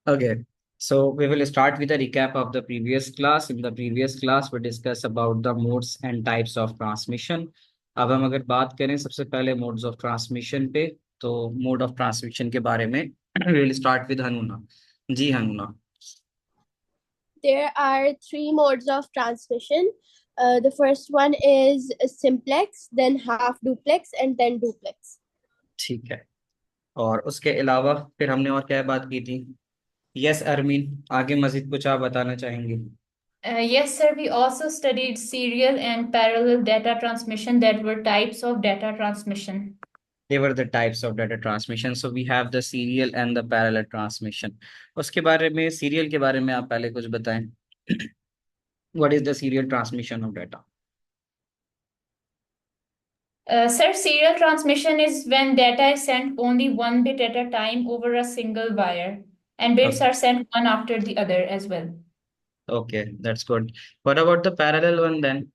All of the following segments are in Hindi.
Okay, so we will start with a recap of the previous class. In the previous class, we discussed about the modes and types of transmission. अब हम अगर बात करें सबसे पहले modes of transmission पे, तो mode of transmission के बारे में we will start with हनुना. Ji हनुना. There are three modes of transmission. The first one is simplex, then half duplex, and then duplex. ठीक है. और उसके अलावा फिर हमने और क्या बात की थी? यस अरमीन, आगे मजीद कुछ आप बताना चाहेंगे? Yes, sir. We also studied serial and parallel data transmission that were types of data transmission. They were the types of data transmission. So we have the serial and the parallel transmission. उसके बारे में serial के बारे में आप पहले कुछ बताएं. What is the serial transmission of data? Sir, serial transmission is when data is sent only one bit at a time over a single wire, and bits Okay, are sent one after the other as well. okay, that's good. What about the parallel one then?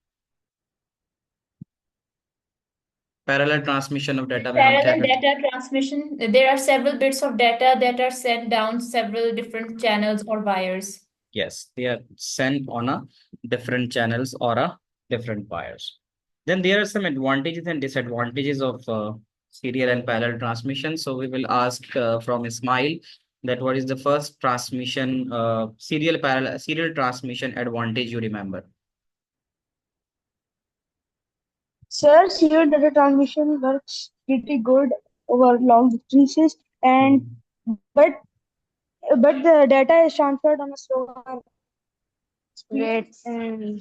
Parallel transmission of data में हम क्या Parallel करते हैं? data transmission, there are several bits of data that are sent down several different channels or wires. Yes, they are sent on a different channels or a different wires. Then there are some advantages and disadvantages of serial and parallel transmission. So we will ask from Ismail that what is the first transmission, serial transmission advantage you remember? Sir, serial data transmission works pretty good over long distances, and but but the data is transferred on a slower rate, and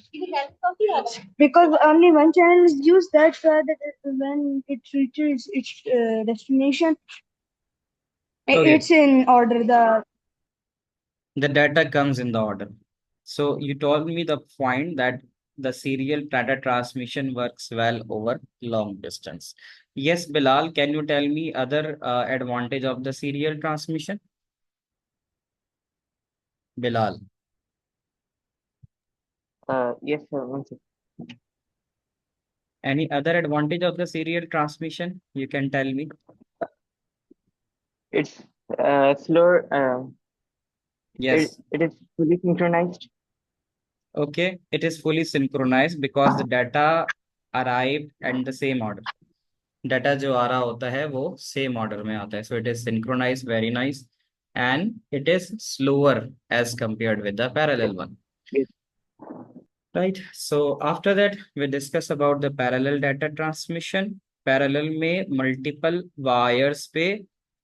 because only one channel is used, that's why when it reaches its destination, Okay. it's in order. The data comes in the order. So you told me the point that the serial data transmission works well over long distance. Yes, Bilal, can you tell me other advantage of the serial transmission? Bilal. Yes, sir. One second. Any other advantage of the serial transmission? You can tell me. It's slower. Yes. It is fully synchronized. Okay. It is fully synchronized because the data arrive at the same order. Data जो आ रहा होता है वो सेम ऑर्डर में आता है. So it is synchronize very nice and it is slower as compared with the parallel one. Yes. Right. So after that we discuss about the parallel data transmission. Parallel में मल्टीपल वायर्स पे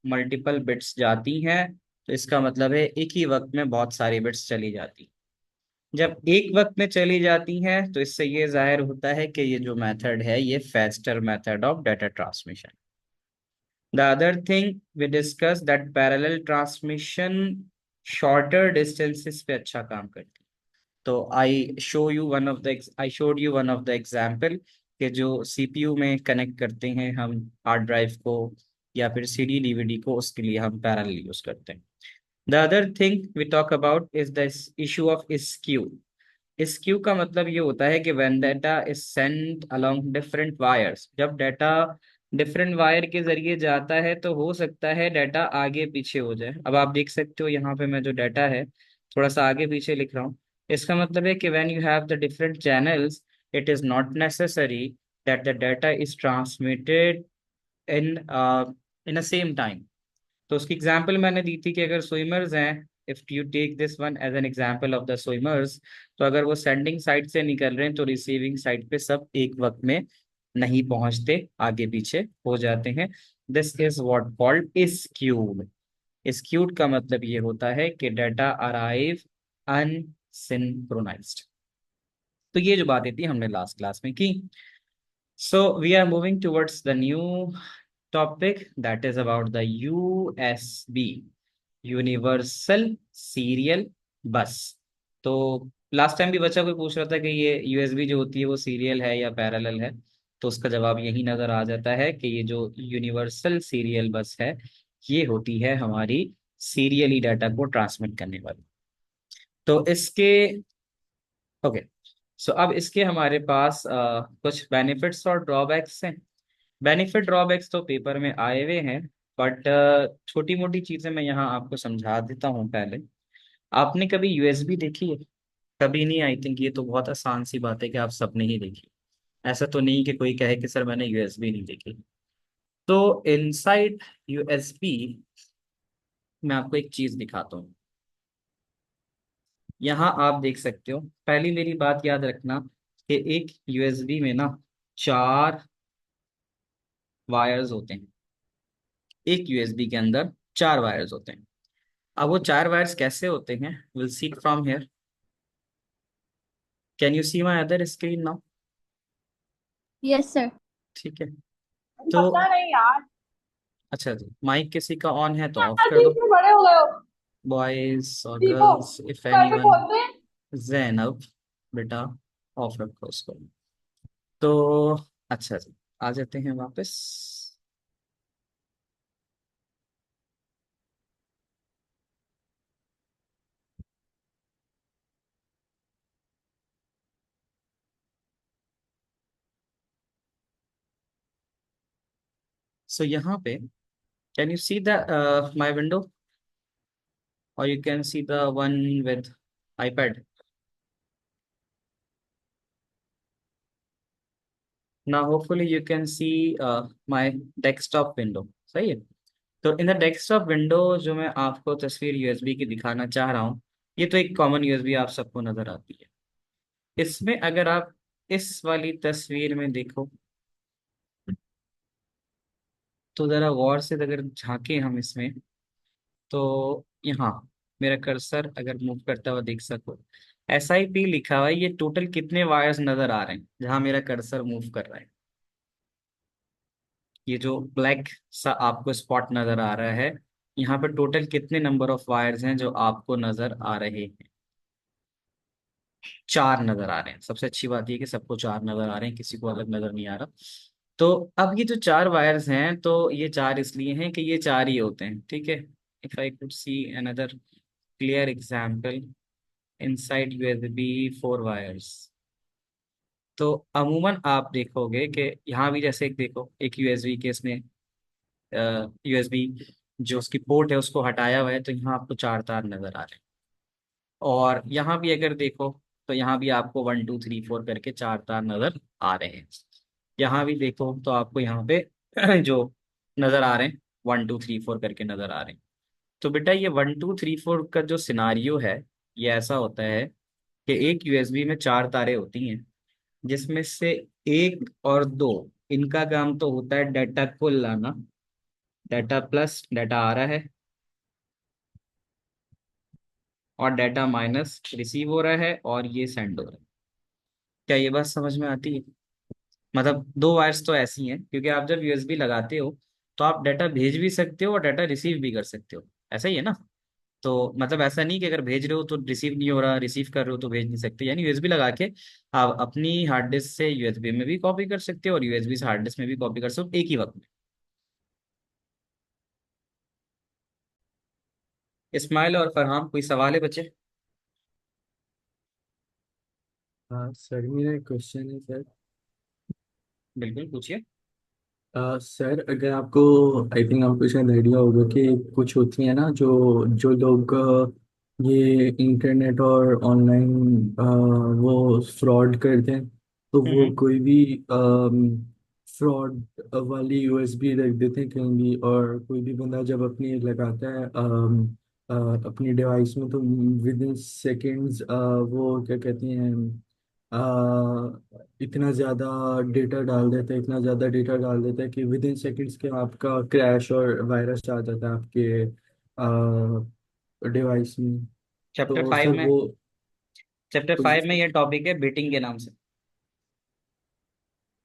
मल्टीपल बिट्स जाती हैं. तो इसका मतलब है एक ही वक्त में बहुत सारी बिट्स चली जाती. जब एक वक्त में चली जाती हैं तो इससे ये जाहिर होता है कि ये जो मेथड है ये faster method of data transmission. The other thing we discussed that parallel transmission shorter distances पे अच्छा काम करती. तो I showed you one of the example कि जो CPU में कनेक्ट करते हैं हम हार्ड ड्राइव को या फिर CD DVD को, उसके लिए हम पैरेलल यूज करते हैं. The other thing we talk about is this issue of skew. Skew का मतलब ये होता है कि when data is sent along different wires, जब डाटा डिफरेंट वायर के जरिए जाता है तो हो सकता है डाटा आगे पीछे हो जाए. अब आप देख सकते हो यहाँ पे मैं जो डाटा है थोड़ा सा आगे पीछे लिख रहा हूँ. इसका मतलब है कि when you have the different channels it is not necessary that the data is transmitted in in a same time. तो उसकी एग्जांपल मैंने दी थी कि अगर स्विमर्स हैं, if you take this one as an example of the swimmers, तो अगर वो सेंडिंग साइड से निकल रहे हैं तो रिसीविंग साइड पे सब एक वक्त में नहीं पहुंचते, आगे पीछे हो जाते हैं. This is what called skewed. Skewed का मतलब ये होता है कि डाटा अराइव अनसिंक्रोनाइज्ड. तो ये जो बातें थी हमने लास्ट क्लास में की. So we are moving towards the new topic that is about the USB, universal serial bus. तो लास्ट टाइम भी बच्चा कोई पूछ रहा था कि ये यूएसबी जो होती है वो सीरियल है या पैरेलल है, तो उसका जवाब यही नजर आ जाता है कि ये जो यूनिवर्सल सीरियल बस है ये होती है हमारी सीरियली डाटा को ट्रांसमिट करने वाली. तो इसके ओके, सो अब इसके हमारे पास कुछ बेनिफिट्स और ड्रॉबैक्स हैं. बेनिफिट ड्रॉबैक्स तो पेपर में आए हुए हैं. बट छोटी मोटी चीजें मैं यहाँ आपको समझा देता हूँ पहले। आपने कभी यूएसबी देखी है? कभी नहीं, आई थिंक ये तो बहुत आसान सी बात है कि आप सबने ही देखी। ऐसा तो नहीं कि कोई कहे कि सर मैंने यूएसबी नहीं देखी। तो इनसाइड यूएसबी मैं आपको एक चीज दिखाता हूँ। यहाँ आप देख सकते हो, पहली मेरी बात याद रखना कि एक यूएसबी में ना 4 वायर्स होते हैं। एक यूएसबी के अंदर 4 वायर्स होते हैं। अब वो 4 वायर्स कैसे होते हैं, will see from here. Can you see my other screen now? Yes, sir. ठीक है। तो पता नहीं यार। अच्छा जी, माइक किसी का ऑन है तो ऑफ आज कर दो। इतने बड़े हो गए हो। बॉयज और दीपो गर्ल्स, इफ कैसे एनीवन। बोलते हैं? जैनब, बेटा ऑफ रखो उसको। तो अच्छा जी, आ जाते हैं वापस। सो यहाँ पे can you see the my window, और you can see the one with iPad. Now hopefully you can see my desktop window, सही है। तो इन द डेस्कटॉप विंडो जो मैं आपको तस्वीर यूएसबी की दिखाना चाह रहा हूँ, ये तो एक कॉमन यूएसबी आप सबको नजर आती है। इसमें अगर आप इस वाली तस्वीर में देखो, तो जरा गौर से अगर झांके हम इसमें, तो यहाँ मेरा कर्सर अगर मूव करता हुआ देख सको, SIP लिखा हुआ है। ये टोटल कितने वायर्स नजर आ रहे हैं जहां मेरा कर्सर मूव कर रहा है? ये जो ब्लैक सा आपको स्पॉट नजर आ रहा है, यहाँ पर टोटल कितने नंबर ऑफ वायर्स हैं जो आपको नजर आ रहे हैं? 4 नजर आ रहे हैं। सबसे अच्छी बात ये कि सबको 4 नजर आ रहे हैं, किसी को अलग नजर नहीं आ रहा। तो अब ये जो 4 वायर्स हैं, तो ये 4 इसलिए हैं कि ये 4 ही होते हैं, ठीक है। If I could see another clear example, inside USB 4 wires. तो अमूमन आप देखोगे कि यहाँ भी जैसे एक देखो, एक यूएसबी के इसमें यूएसबी जो उसकी पोर्ट है उसको हटाया हुआ है, तो यहाँ आपको 4 तार नजर आ रहे हैं। और यहाँ भी अगर देखो, तो यहाँ भी आपको 1 2 3 4 करके 4 तार नजर आ रहे हैं। यहाँ भी देखो तो आपको यहाँ पे जो नजर आ रहे हैं 1 2 3 4 करके नजर आ रहे हैं। तो बेटा ये 1 2 3 4 का जो सिनारियो है, ये ऐसा होता है कि एक यूएसबी में 4 तारें होती हैं, जिसमें से 1 और 2, इनका काम तो होता है डाटा को लाना। डाटा प्लस डाटा आ रहा है, और डाटा माइनस रिसीव हो रहा है, और ये सेंड हो रहा है। क्या ये बात समझ में आती है? मतलब 2 वायर्स तो ऐसी हैं, क्योंकि आप जब यूएसबी लगाते हो तो आप डाटा भेज भी सकते हो और डाटा रिसीव भी कर सकते हो, ऐसा ही है ना। तो मतलब ऐसा नहीं कि अगर भेज रहे हो तो रिसीव नहीं हो रहा, रिसीव कर रहे हो तो भेज नहीं सकते। यानी यूएसबी लगा के आप अपनी हार्ड डिस्क से यूएसबी में भी कॉपी कर सकते हो, और यूएसबी से हार्ड डिस्क में भी कॉपी कर सकते हो एक ही वक्त में। इस्माइल और फरहान, कोई सवाल है बच्चे? हाँ सर, मेरा एक क्वेश्चन है सर। बिल्कुल पूछिए। सर, अगर आपको, आई थिंक आपको शायद आइडिया होगा कि कुछ होती है ना, जो जो लोग ये इंटरनेट और ऑनलाइन वो फ्रॉड करते हैं, तो वो हम्म। कोई भी फ्रॉड वाली यूएसबी रख देते हैं कहीं भी, और कोई भी बंदा जब अपनी लगाता है अपनी डिवाइस में, तो विद इन सेकेंड्स वो क्या कहते हैं, इतना ज़्यादा डेटा डाल देता है, इतना ज़्यादा डेटा डाल देता है कि विद इन सेकेंड्स के आपका क्रैश और वायरस आ जाता है आपके डिवाइस में। चैप्टर तो 5 सर में, वो चैप्टर तो 5 में ये टॉपिक है बीटिंग के नाम से।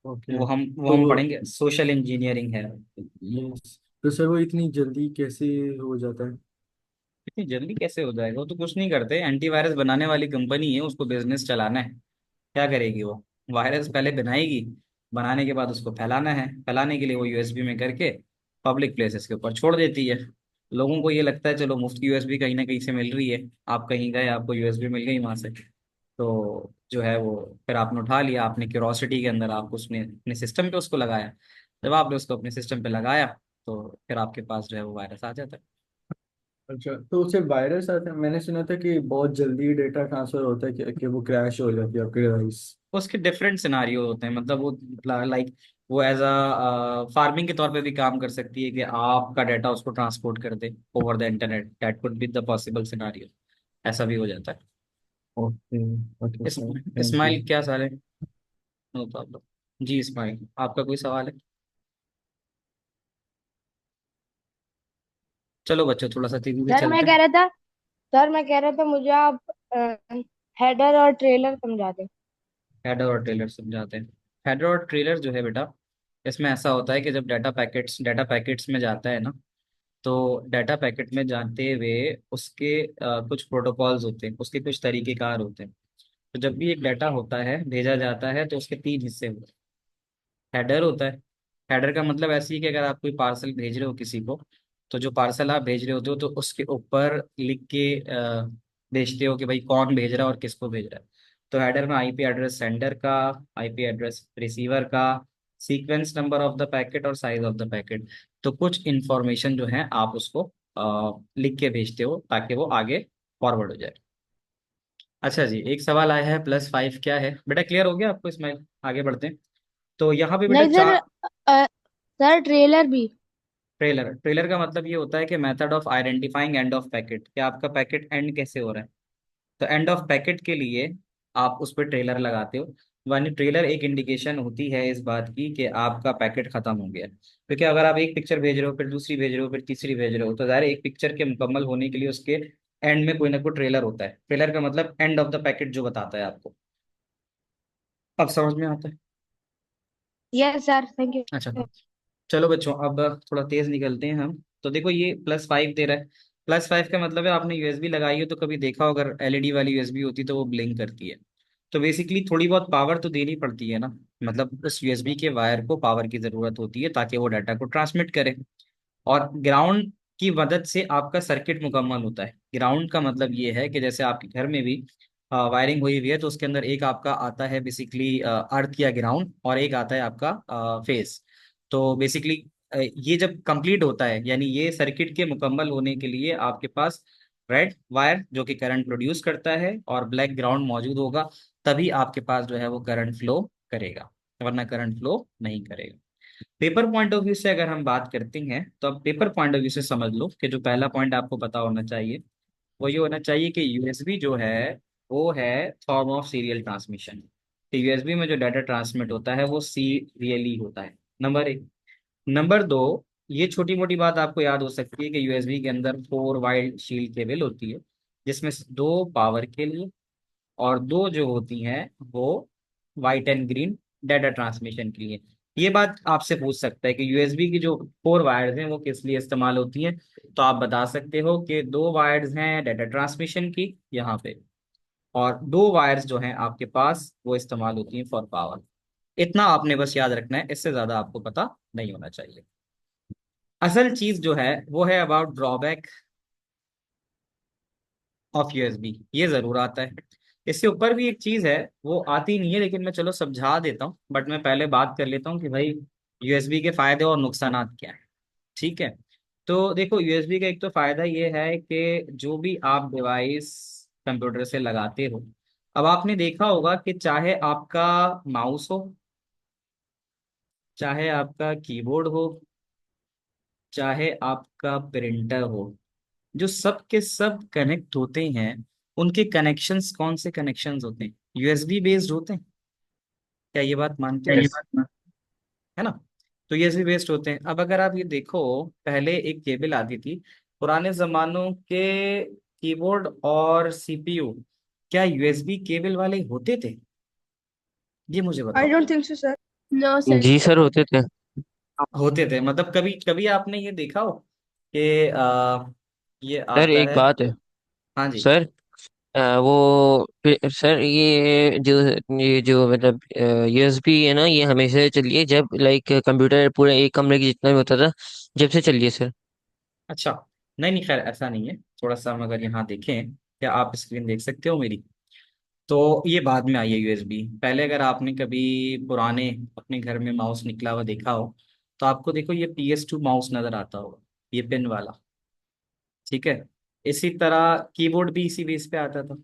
ओके। वो तो हम पढ़ेंगे, सोशल इंजीनियरिंग है। यस, तो सर वो इतनी जल्दी कैसे हो जाता है? इतनी जल्दी कैसे हो जाएगा? वो तो कुछ नहीं करते, एंटीवायरस बनाने वाली कंपनी है, उसको बिजनेस चलाना है। क्या करेगी वो? वायरस पहले बनाएगी, बनाने के बाद उसको फैलाना है, फैलाने के लिए वो यूएसबी में करके पब्लिक प्लेसेस के ऊपर छोड़ देती है। लोगों को ये लगता है चलो मुफ्त की यूएसबी कहीं ना कहीं से मिल रही है, आप कहीं गए आपको यूएसबी मिल गई वहां से, तो जो है वो फिर आपने उठा लिया, आपने क्यूरोसिटी के अंदर आप उसने अपने सिस्टम पे उसको लगाया। जब आपने उसको अपने सिस्टम पे लगाया, तो फिर आपके पास जो है वो वायरस आ जाता है। अच्छा, तो उससे वायरस आता है? मैंने सुना था कि बहुत जल्दी डेटा ट्रांसफर होता है कि वो क्रैश हो जाती है आपकी डिवाइस। उसके डिफरेंट सिनारियो होते हैं, मतलब वो लाइक वो एज अ फार्मिंग के तौर पे भी काम कर सकती है कि आपका डाटा उसको ट्रांसपोर्ट कर दे over the internet, that could be the possible scenario. ऐसा भी हो जाता है। ओके। ओके इस, सर, थैंक यू। इस्माइल क्या सवाल है? नो प्रॉब्लम जी। इस्माइल आपका कोई सवाल है? चलो बच्चों थोड़ा सा तेजी से सर मैं चलते कह हैं। रहा था सर मैं कह रहा था मुझे आप हेडर और ट्रेलर समझा दें। हेडर और ट्रेलर समझाते हैं। हेडर और ट्रेलर जो है बेटा, इसमें ऐसा होता है कि जब डाटा पैकेट्स में जाता है ना, तो डाटा पैकेट में जाते हुए उसके कुछ प्रोटोकॉल्स होते हैं, उसके कुछ तरीकेकार होते हैं। तो जब भी एक डाटा होता है भेजा जाता है तो उसके तीन हिस्से होते हैं। हेडर होता है। हेडर का मतलब ऐसे ही कि अगर आप कोई पार्सल भेज रहे हो किसी को, तो जो पार्सल आप भेज रहे होते हो तो उसके ऊपर लिख के भेजते हो कि भाई कौन भेज रहा है और किसको भेज रहा है। तो हेडर में आईपी एड्रेस सेंडर का, आईपी एड्रेस रिसीवर का, sequence number of the packet और साइज ऑफ द पैकेट, तो कुछ इंफॉर्मेशन जो है आप उसको लिख के भेजते हो ताकि वो आगे फॉरवर्ड हो जाए। अच्छा जी, एक सवाल आया है +5 क्या है बेटा, क्लियर हो गया आपको इसमें? आगे बढ़ते हैं। तो यहाँ पे बेटा नहीं सर, चार। सर ट्रेलर भी। ट्रेलर ट्रेलर का मतलब ये होता है कि method of identifying end of packet, कि आपका पैकेट एंड कैसे हो रहा है। तो एंड ऑफ पैकेट के लिए आप उस पर ट्रेलर लगाते हो। यानी ट्रेलर एक इंडिकेशन होती है इस बात की कि आपका पैकेट खत्म हो गया है। क्योंकि अगर आप एक पिक्चर भेज रहे हो, फिर दूसरी भेज रहे हो, फिर तीसरी भेज रहे हो, तो ज़ाहिर है एक पिक्चर के मुकम्मल होने के लिए उसके एंड में कोई ना कोई ट्रेलर होता है। ट्रेलर का मतलब एंड ऑफ द पैकेट जो बताता है आपको। अब समझ में आता है? यस सर, थैंक अच्छा, यू। चलो बच्चों अब थोड़ा तेज निकलते हैं हम। तो देखो ये +5 दे रहा है। +5 का मतलब है आपने यूएसबी लगाई हो तो कभी देखा हो, अगर एलईडी वाली यूएसबी होती तो वो ब्लिंक करती है। तो बेसिकली थोड़ी बहुत पावर तो देनी पड़ती है ना, मतलब उस यूएसबी के वायर को पावर की जरूरत होती है ताकि वो डाटा को ट्रांसमिट करे। और ग्राउंड की मदद से आपका सर्किट मुकम्मल होता है। ग्राउंड का मतलब ये है कि जैसे आपके घर में भी वायरिंग हुई हुई है, तो उसके अंदर एक आपका आता है बेसिकली अर्थ या ग्राउंड, और एक आता है आपका फेस। तो बेसिकली ये जब कंप्लीट होता है, यानी ये सर्किट के मुकम्मल होने के लिए आपके पास रेड वायर जो कि करंट प्रोड्यूस करता है और ब्लैक ग्राउंड मौजूद होगा, तभी आपके पास जो है वो करंट फ्लो करेगा, वरना करंट फ्लो नहीं करेगा। पेपर पॉइंट ऑफ व्यू से अगर हम बात करते हैं, तो अब पेपर पॉइंट ऑफ व्यू से समझ लो कि जो पहला पॉइंट आपको पता होना चाहिए वो ये होना चाहिए कि यूएसबी जो है वो है फॉर्म ऑफ सीरियल ट्रांसमिशन। तो यूएसबी में जो डाटा ट्रांसमिट होता है वो सीरियली होता है, नंबर एक। नंबर दो, ये छोटी मोटी बात आपको याद हो सकती है कि यूएसबी के अंदर 4 वाइड शील्ड केबल होती है, जिसमें से 2 पावर के लिए और 2 जो होती हैं वो white and green data transmission के लिए। ये बात आपसे पूछ सकता है कि यूएसबी की जो 4 वायर्स हैं वो किस लिए इस्तेमाल होती हैं। तो आप बता सकते हो कि 2 वायर्स हैं डाटा ट्रांसमिशन की यहाँ पे, और 2 वायर्स जो हैं आपके पास वो इस्तेमाल होती हैं फॉर पावर। इतना आपने बस याद रखना है, इससे ज्यादा आपको पता नहीं होना चाहिए। असल चीज जो है वो है अबाउट ड्रॉबैक ऑफ यूएसबी, ये जरूर आता है। इसके ऊपर भी एक चीज है, वो आती नहीं है लेकिन मैं चलो समझा देता हूँ, बट मैं पहले बात कर लेता हूँ कि भाई यूएसबी के फायदे और नुकसानात क्या है। ठीक है। तो देखो यूएसबी का एक तो फायदा ये है कि जो भी आप डिवाइस कंप्यूटर से लगाते हो, अब आपने देखा होगा कि चाहे आपका माउस हो, चाहे आपका कीबोर्ड हो, चाहे आपका प्रिंटर हो, जो सब के सब कनेक्ट होते हैं, उनके कनेक्शंस कौन से कनेक्शंस होते हैं? यूएसबी बेस्ड होते हैं। क्या ये बात मानते हो? है ना? तो यूएसबी बेस्ड होते हैं। अब अगर आप ये देखो, पहले एक केबल आती थी पुराने जमानों के कीबोर्ड और सीपीयू, क्या यूएसबी केबल वाले होते थे? ये मुझे आई बताओ। Don't think so sir. No, sir. जी सर, होते थे। होते थे मतलब कभी कभी आपने ये देखा हो कि ये सर आता एक है। बात है। हाँ जी। सर सर ये जो मतलब यूएसबी है ना, ये हमेशा से चली है, जब लाइक कंप्यूटर पूरे एक कमरे की जितना भी होता था, जब से चली है सर। अच्छा, नहीं नहीं, खैर ऐसा नहीं है। थोड़ा सा हम अगर यहाँ देखें, क्या आप स्क्रीन देख सकते हो मेरी? तो ये बाद में आई है यूएसबी। पहले अगर आपने कभी पुराने अपने घर में माउस निकला हुआ देखा हो, तो आपको देखो ये PS2 माउस नजर आता होगा, ये पिन वाला। ठीक है, इसी तरह कीबोर्ड भी इसी बेस पे आता था।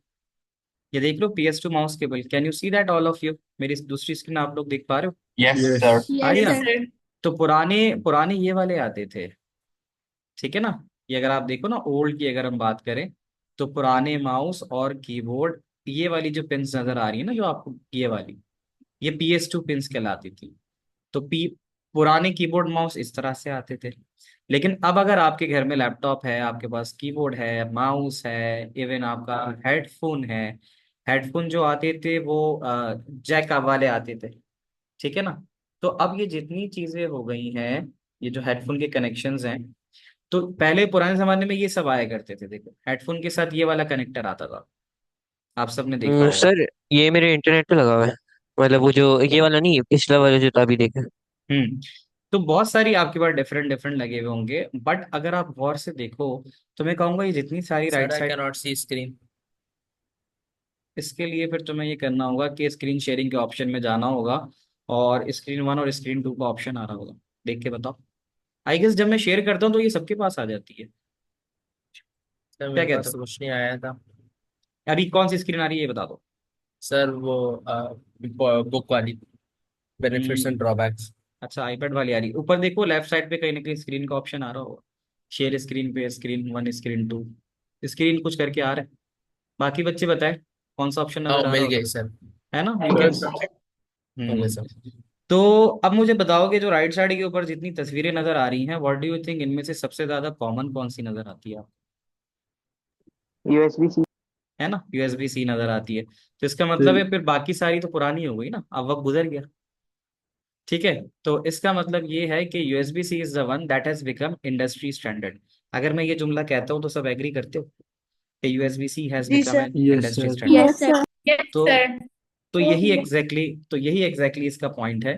ये देख लो PS2 mouse cable, can you see that all of you? मेरी दूसरी स्क्रीन आप लोग देख पा रहे हो? Yes, yes. sir. आ रही Yes, है Yes, ना? sir. sir. तो पुराने पुराने ये वाले आते थे। ठीक है ना? ये अगर आप देखो ना, ओल्ड की अगर हम बात करें, तो पुराने माउस और कीबोर्ड, ये वाली जो पिन्स नजर आ रही है ना जो आपको, ये वाली, ये PS2 पिन्स कहलाती थी। तो पुराने कीबोर्ड माउस इस तरह से आते थे। लेकिन अब अगर आपके घर में लैपटॉप है, आपके पास कीबोर्ड है, माउस है, इवन आपका हेडफोन है, हेडफोन जो आते थे वो जैक वाले आते थे। ठीक है ना? तो अब ये जितनी चीजें हो गई हैं, ये जो हेडफोन के कनेक्शंस हैं, तो पहले पुराने जमाने में ये सब आया करते थे। देखो हेडफोन के साथ ये वाला कनेक्टर आता था, आप सबने देखा होगा। सर ये मेरे इंटरनेट पे लगा हुआ है, मतलब वो जो ये वाला नहीं, पिछला वाला जो था अभी देखे। हम्म। तो बहुत सारी आपके पास डिफरेंट डिफरेंट लगे हुए होंगे, बट अगर आप गौर से देखो, तो मैं कहूंगा ये जितनी सारी right Sir, I side, cannot see screen. इसके लिए फिर तुम्हें ये करना होगा कि स्क्रीन शेयरिंग के ऑप्शन में जाना होगा, और स्क्रीन 1 और स्क्रीन 2 का ऑप्शन आ रहा होगा। देख के बताओ। आई गेस जब मैं शेयर करता हूँ तो ये सबके पास आ जाती है। सर क्या मेरे कहते पास हो? तो कुछ नहीं आया था। अभी कौन सी स्क्रीन आ रही है ये बता दो। सर वो बुक वाली, बेनिफिट्स एंड हम्म। ड्रॉबैक्स। अच्छा, आईपैड वाली आ रही है। ऊपर देखो लेफ्ट साइड पे कहीं ना कहीं स्क्रीन का ऑप्शन आ रहा होगा। शेयर स्क्रीन पे स्क्रीन 1 स्क्रीन 2 स्क्रीन कुछ करके आ रहा है। बाकी बच्चे बताए कौन सा ऑप्शन हाँ नजर आ रहा मिल होगा? गई सर। है ना, मिल गया। हो गया हम्म। सर। तो अब मुझे बताओगे, जो राइट साइड के ऊपर जितनी तस्वीरें नजर आ रही हैं, व्हाट डू यू थिंक, इनमें से सबसे ज्यादा कॉमन कौन सी नजर आती है आपको? USB-C. है ना, USB C नजर आती है। तो इसका मतलब है फिर बाकी सारी तो पुरानी हो गई ना, अब वक्त गुजर गया। ठीक है, तो इसका मतलब ये है कि USB C is the one that has become industry standard. अगर मैं ये जुमला कहता हूँ तो सब एग्री करते हो कि USB C हैज जी become sir. An yes industry sir. Standard? Yes, sir. Yes, तो sir. यही एग्जैक्टली इसका पॉइंट है,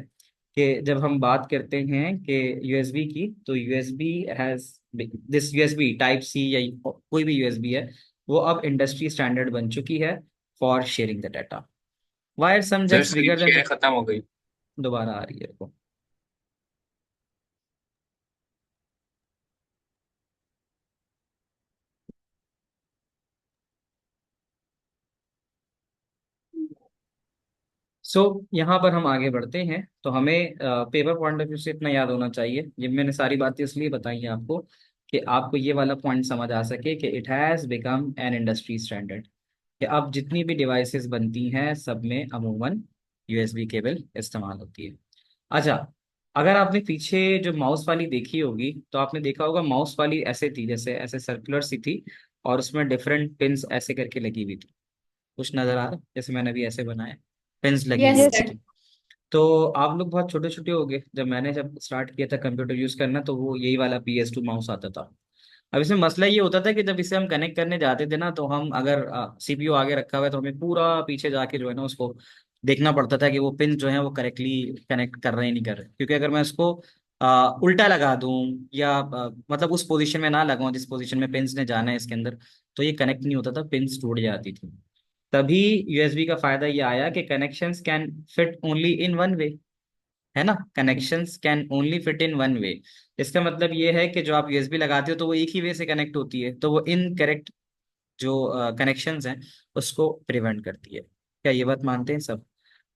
कि जब हम बात करते हैं कि यूएसबी की, तो USB has this USB type C या कोई भी यूएसबी है, वो अब इंडस्ट्री स्टैंडर्ड बन चुकी है for sharing the data. Wire some sir just screen bigger then. Share खत्म हो गई। दोबारा आ रही है देखो। यहाँ पर हम आगे बढ़ते हैं, तो हमें पेपर पॉइंट ऑफ व्यू से इतना याद होना चाहिए, ये मैंने सारी बातें इसलिए बताई हैं आपको कि आपको ये वाला पॉइंट समझ आ सके कि it has become an industry standard, कि अब जितनी भी डिवाइसेस बनती हैं सब में अमूमन USB केबल इस्तेमाल होती है। अच्छा, अगर आपने पीछे जो माउस वाली देखी होगी, तो आपने देखा होगा माउस वाली ऐसे थी, जैसे ऐसे सर्कुलर सी थी, और उसमें डिफरेंट पिंस ऐसे करके लगी हुई थी। कुछ नजर आ रहा है? जैसे मैंने अभी ऐसे बनाया, पिंस लगी हुई Yes, होती Yes. sir. थी। तो आप लोग बहुत छोटे छोटे हो गए, जब स्टार्ट किया था कंप्यूटर यूज करना, तो वो यही वाला PS2 माउस आता था। अब इसमें मसला ये होता था कि जब इसे हम कनेक्ट करने जाते थे ना, तो हम अगर CPU आगे रखा हुआ है, तो हमें पूरा पीछे जाके जो है ना उसको देखना पड़ता था कि वो पिन जो है वो करेक्टली कनेक्ट कर रहे हैं नहीं कर रहे, क्योंकि अगर मैं उसको उल्टा लगा दूं, या मतलब उस पोजीशन में ना लगाऊं जिस पोजीशन में पिंस ने जाना है इसके अंदर, तो ये कनेक्ट नहीं होता था, पिंस टूट जाती थी। तभी USB का फायदा ये आया कि connections can fit only in one way. है ना, connections can only fit in one way. इसका मतलब ये है कि जो आप USB लगाते हो तो वो एक ही वे से कनेक्ट होती है, तो वो इनकरेक्ट जो कनेक्शंस हैं उसको प्रिवेंट करती है। क्या ये बात मानते हैं सब?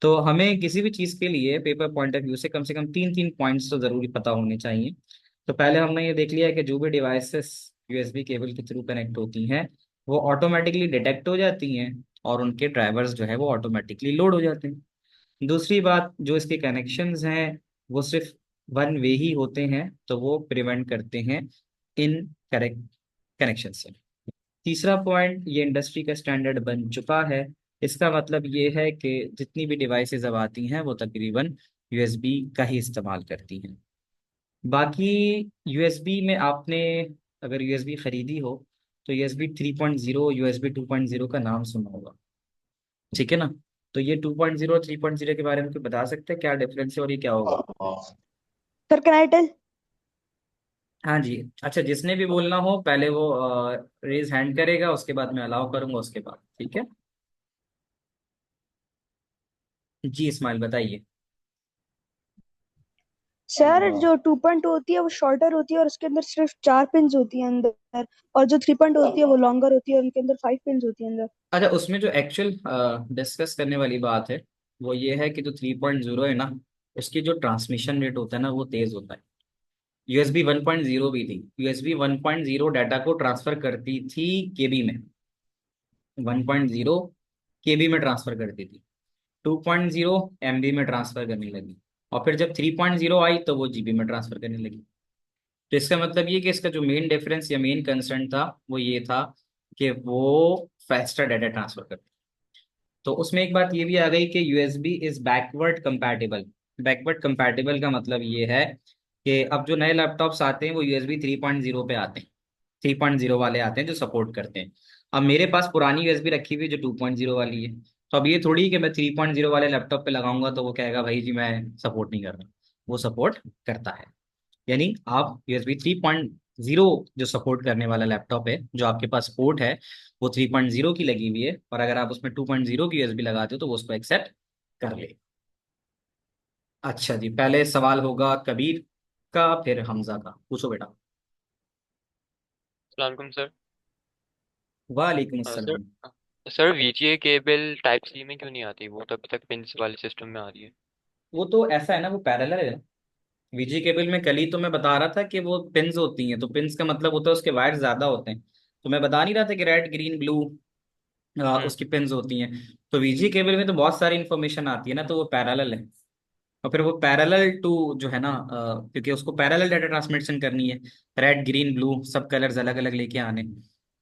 तो हमें किसी भी चीज़ के लिए पेपर पॉइंट ऑफ व्यू से कम तीन तीन पॉइंट्स तो ज़रूरी पता होने चाहिए। तो पहले हमने ये देख लिया कि जो भी डिवाइसेस USB केबल के थ्रू कनेक्ट होती हैं, वो ऑटोमेटिकली डिटेक्ट हो जाती हैं, और उनके ड्राइवर्स जो है वो ऑटोमेटिकली लोड हो जाते हैं। दूसरी बात, जो इसके कनेक्शंस हैं वो सिर्फ वन वे ही होते हैं, तो वो प्रिवेंट करते हैं इन करेक्ट कनेक्शन से। तीसरा पॉइंट, ये इंडस्ट्री का स्टैंडर्ड बन चुका है। इसका मतलब ये है कि जितनी भी डिवाइसेस अब आती हैं वो तकरीबन USB का ही इस्तेमाल करती हैं। बाकी USB में आपने अगर USB खरीदी हो, तो USB 3.0, USB 2.0 का नाम सुना होगा। ठीक है ना? तो ये 2.0 और 3.0 के बारे में कुछ बता सकते हैं क्या डिफरेंस है और ये क्या होगा? Sir can I tell? हाँ जी। अच्छा, जिसने भी बोलना हो पहले वो रेज हैंड करेगा, उसके बाद मैं अलाउ करूंगा उसके बाद। ठीक है जी, इस्माइल बताइए। सर जो 2.2 होती है वो शॉर्टर होती है और उसके अंदर सिर्फ 4 पिंस होती है अंदर, और जो 3.0 होती है वो लॉन्गर होती है और उनके अंदर 5 पिंस होती है अंदर। अच्छा, उसमें जो एक्चुअल डिस्कस करने वाली बात है वो ये है कि जो 3.0 है ना, उसकी जो ट्रांसमिशन रेट होता है ना वो तेज होता है। यूएसबी 1.0 भी थी, यूएसबी 1.0 डाटा को ट्रांसफर करती थी केबी में, 1.0 केबी में ट्रांसफर करती थी, 2.0 एमबी में ट्रांसफर करने लगी, और फिर जब 3.0 आई तो वो जीबी में ट्रांसफर करने लगी। तो इसका मतलब ये कि इसका जो मेन डिफरेंस या मेन कंसर्न था वो ये था कि वो फास्टर डाटा ट्रांसफर करती। तो उसमें एक बात ये भी आ गई कि USB is backward compatible. Backward compatible का मतलब ये है कि अब जो नए लैपटॉप्स आते हैं वो यूएसबी 3.0 पे आते हैं, 3.0 वाले आते हैं जो सपोर्ट करते हैं। अब मेरे पास पुरानी यूएसबी रखी हुई है जो 2.0 वाली है, तो अब ये थोड़ी कि मैं 3.0 वाले लैपटॉप पे लगाऊंगा तो वो कहेगा भाई जी मैं सपोर्ट नहीं कर रहा। वो सपोर्ट करता है। यानी आप यूएसबी 3.0 जो सपोर्ट करने वाला लैपटॉप है, जो आपके पास पोर्ट है वो 3.0 की लगी हुई है, और अगर आप उसमें 2.0 की यूएसबी लगाते हो तो वो उसको एक्सेप्ट कर ले। अच्छा जी, पहले सवाल होगा कबीर का, फिर हमजा का। पूछो बेटा। सलामकुम सर। वालेकुम सर अस्सलाम। Sir VGA cable type C में क्यों नहीं आती? वो तब तक पिंस वाले सिस्टम में आ रही है। वो तो ऐसा है ना, वो पैरेलल है। वीजी केबल में कल ही तो मैं बता रहा था कि वो पिंस होती हैं, तो पिंस का मतलब होता है उसके वायर ज्यादा होते हैं। तो मैं बता नहीं रहा था कि रेड ग्रीन ब्लू हम्म। उसकी पिंस होती हैं। तो वीजी केबल में तो बहुत सारी इंफॉर्मेशन आती है ना, तो वो पैरेलल है। और फिर वो पैरेलल टू जो है ना, क्योंकि उसको पैरेलल डाटा ट्रांसमिशन करनी है, रेड ग्रीन ब्लू सब कलर्स अलग अलग लेके आने,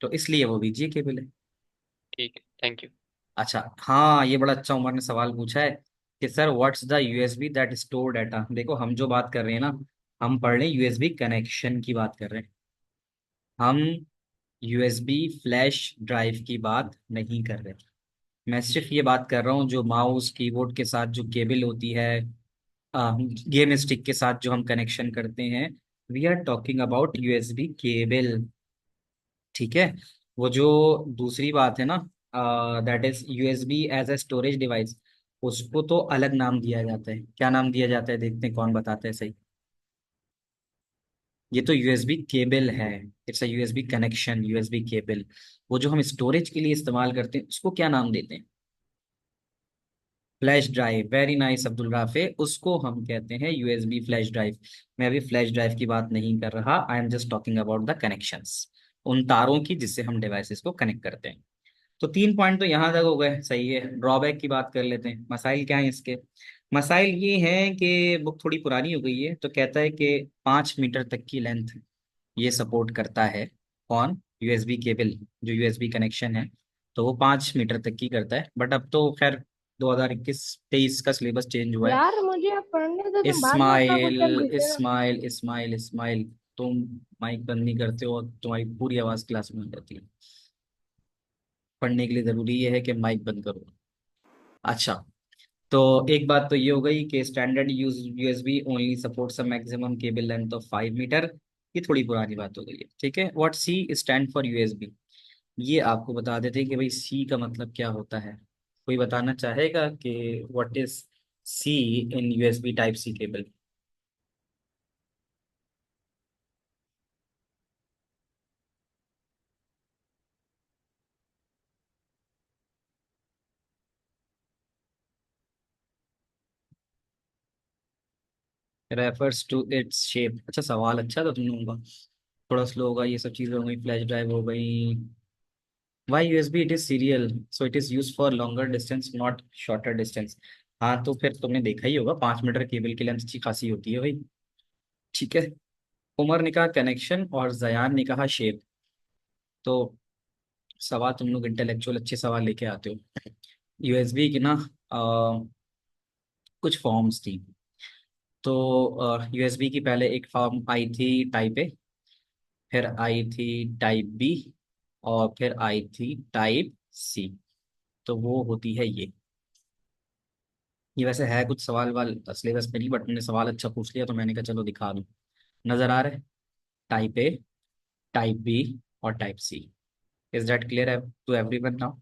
तो इसलिए वो वीजी केबल है। ठीक है, थैंक यू। अच्छा हाँ, ये बड़ा अच्छा उमर ने सवाल पूछा है कि sir what's the USB that store data. देखो हम जो बात कर रहे हैं ना, हम पढ़ रहे हैं यूएसबी कनेक्शन की बात कर रहे हैं, हम यूएसबी फ्लैश ड्राइव की बात नहीं कर रहे। मैं सिर्फ ये बात कर रहा हूँ जो माउस कीबोर्ड के साथ जो केबल होती है, गेम स्टिक के साथ जो हम कनेक्शन करते हैं, we are talking about USB cable. ठीक है। वो जो दूसरी बात है ना, that is USB as a storage device, उसको तो अलग नाम दिया जाता है। क्या नाम दिया जाता है, देखते हैं कौन बताता है सही। ये तो यूएसबी केबल है, it's a USB connection, USB cable. वो जो हम स्टोरेज के लिए इस्तेमाल करते हैं उसको क्या नाम देते हैं? Flash drive. Very nice Abdul Rafe, उसको हम कहते हैं यूएसबी फ्लैश ड्राइव। मैं अभी फ्लैश ड्राइव की बात नहीं कर रहा, I am just talking about the connections, उन तारों की जिससे हम डिवाइसेस को कनेक्ट करते हैं। तो 3 पॉइंट तो यहाँ तक हो गए, सही है। ड्रॉबैक की बात कर लेते हैं, मसाइल क्या है इसके। मसाइल ये हैं कि बुक थोड़ी पुरानी हो गई है, तो कहता है कि 5 मीटर तक की लेंथ ये सपोर्ट करता है। कौन? यूएसबी केबल, जो यूएसबी कनेक्शन है, तो वो 5 मीटर तक की करता है। बट अब तो खैर 2021-23 का सिलेबस चेंज हुआ है। यार मुझे अब पढ़ने दो, तुम बाद में अपना इस्माइल, क्वेश्चन पूछेगा। इस्माइल, इस्माइल, इस्माइल, तुम माइक बंद नहीं करते हो, तुम्हारी पूरी आवाज क्लास में आ जाती है। पढ़ने के लिए जरूरी ये है कि माइक बंद करो। अच्छा, तो एक बात तो ये हो गई कि standard use USB only supports a maximum cable length of 5 metre. ये थोड़ी पुरानी बात हो गई है, ठीक है। What C stand for USB, ये आपको बता देते हैं कि भाई सी का मतलब क्या होता है। कोई बताना चाहेगा कि what is C in USB type C cable? Refers to its shape. अच्छा सवाल अच्छा था तुम लोगों का, थोड़ा स्लो होगा, ये सब चीज़ें हो गई, फ्लैश ड्राइव हो गई। Why USB it is serial so it is use for longer distance not shorter distance. हाँ तो फिर तुमने देखा ही होगा 5 मीटर केबल की लेंथ अच्छी खासी होती है भाई। ठीक है। उमर ने कहा कनेक्शन और जयान ने कहा शेप। तो सवाल तुम लोग इंटेलेक्चुअल अच्छे सवाल लेके आते हो। यूएसबी की ना कुछ फॉर्म्स थी। तो यूएसबी की पहले एक फॉर्म आई थी टाइप ए, फिर आई थी टाइप बी, और फिर आई थी टाइप सी। तो वो होती है ये वैसे है कुछ सवाल वाल सिलेबस में नहीं, बट मैंने सवाल अच्छा पूछ लिया तो मैंने कहा चलो दिखा दूं। नजर आ रहा है? टाइप ए, टाइप बी और type C. Is that clear to everyone now?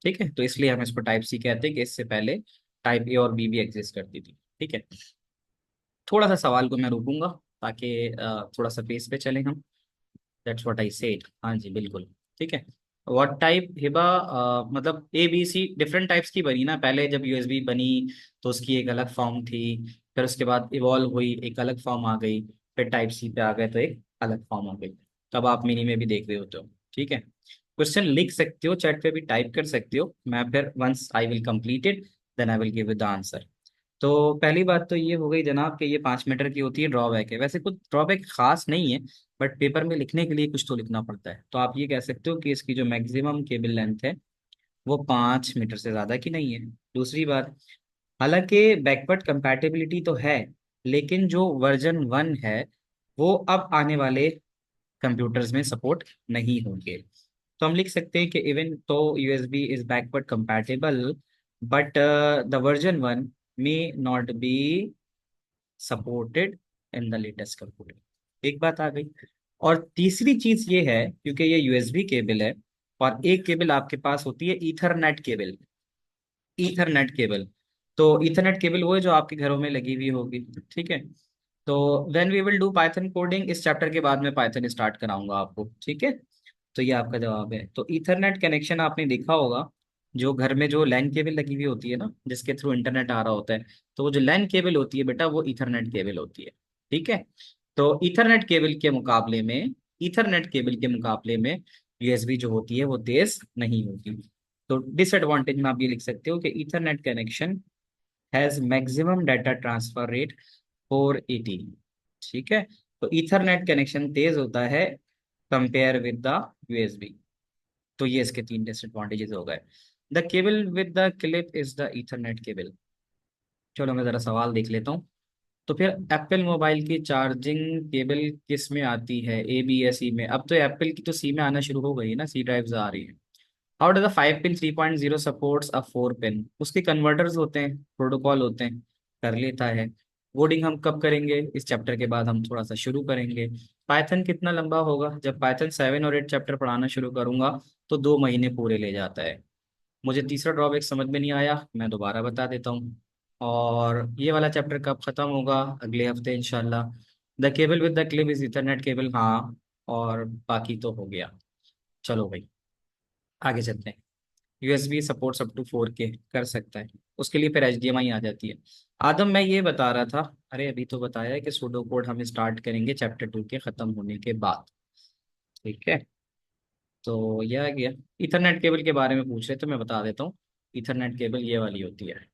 ठीक है, तो इसलिए हम इसको टाइप सी कहते हैं कि इससे पहले टाइप ए और बी भी एग्जिस्ट करती थी। ठीक है। थोड़ा सा सवाल को मैं रोकूंगा ताकि थोड़ा सा पेस पे चलें हम। That's what I said. हाँ जी बिल्कुल। ठीक है। व्हाट टाइप हिबा, मतलब A B C different types की बनी ना, पहले जब यूएसबी बनी तो उसकी एक अलग फॉर्म थी, फिर उसके बाद इवॉल्व हुई, एक अलग फॉर्म आ गई, फिर टाइप सी पे आ गए तो एक अलग फॉर्म आ गई। तो अब आप मिनी में भी देख रहे होते हो। ठीक है। क्वेश्चन लिख सकते हो, चैट पे भी टाइप कर सकते हो, मैं फिर once I will complete it then I will give the answer. तो पहली बात तो ये हो गई जनाब कि ये 5 मीटर की होती है, ड्रॉबैक है, वैसे कुछ ड्रॉबैक खास नहीं है, बट पेपर में लिखने के लिए कुछ तो लिखना पड़ता है। तो आप ये कह सकते हो कि इसकी जो मैक्सिमम केबल लेंथ है वो 5 मीटर से ज्यादा की नहीं है। दूसरी बात, हालांकि बैकवर्ड कंपैटिबिलिटी तो है, लेकिन जो वर्जन 1 है वो अब आने वाले कंप्यूटर्स में सपोर्ट नहीं होंगे। तो हम लिख सकते हैं कि इवन तो USB is backward compatible, but the version 1 may not be supported in the latest computer. एक बात आ गई। और तीसरी चीज ये है, क्योंकि ये यूएसबी केबल है और एक केबल आपके पास होती है ईथरनेट केबल। ईथरनेट केबल, तो ईथरनेट केबल वो है जो आपके घरों में लगी हुई होगी। ठीक है। तो when we will do Python coding, इस चैप्टर के बाद में पाइथन स्टार्ट कराऊंगा आपको। ठीक है। तो ये आपका जवाब है। तो ईथरनेट कनेक्शन आपने देखा होगा, जो घर में जो लैन केबल लगी हुई होती है ना, जिसके थ्रू इंटरनेट आ रहा होता है, तो वो जो लैन केबल होती है बेटा वो ईथरनेट केबल होती है। ठीक है। तो ईथरनेट केबल के मुकाबले में यूएसबी जो होती है वो तेज नहीं होती। तो डिसएडवांटेज में आप ये लिख सकते हो कि Ethernet connection has maximum data transfer rate 480। ठीक है। तो ईथरनेट कनेक्शन तेज होता है कंपेयर विद द यूएसबी। तो ये इसके 3 डिसएडवांटेजेस हो गए। The cable with the clip is the Ethernet cable. चलो मैं जरा सवाल देख लेता हूँ। तो फिर एप्पल मोबाइल की चार्जिंग केबल किस में आती है, ए बी या सी में? अब तो एप्पल की तो सी में आना शुरू हो गई है ना, सी ड्राइव्स आ रही है। How does the 5 pin 3.0 supports a 4 pin? उसके कन्वर्टर्स होते हैं, प्रोटोकॉल होते हैं, कर लेता है। कोडिंग हम कब करेंगे? इस चैप्टर के बाद हम थोड़ा सा शुरू करेंगे। पाइथन कितना लंबा होगा? जब पाइथन 7 और 8 चैप्टर पढ़ाना शुरू करूंगा तो 2 महीने पूरे ले जाता है। मुझे तीसरा ड्रॉबैक समझ में नहीं आया, मैं दोबारा बता देता हूँ। और ये वाला चैप्टर कब खत्म होगा? अगले हफ्ते इंशाल्लाह। The cable with the clip is Ethernet cable, हाँ। और बाकी तो हो गया। चलो भाई आगे चलते हैं। USB supports up to 4K कर सकता है, उसके लिए फिर HDMI आ जाती है। आदम मैं ये बता रहा था, अरे अभी तो बताया है कि सूडो कोड हम स्टार्ट करेंगे चैप्टर 2 के खत्म होने के बाद। ठीक है। तो यह आ गया। इथरनेट केबल के बारे में पूछ रहे तो मैं बता देता हूँ। इथरनेट केबल ये वाली होती है,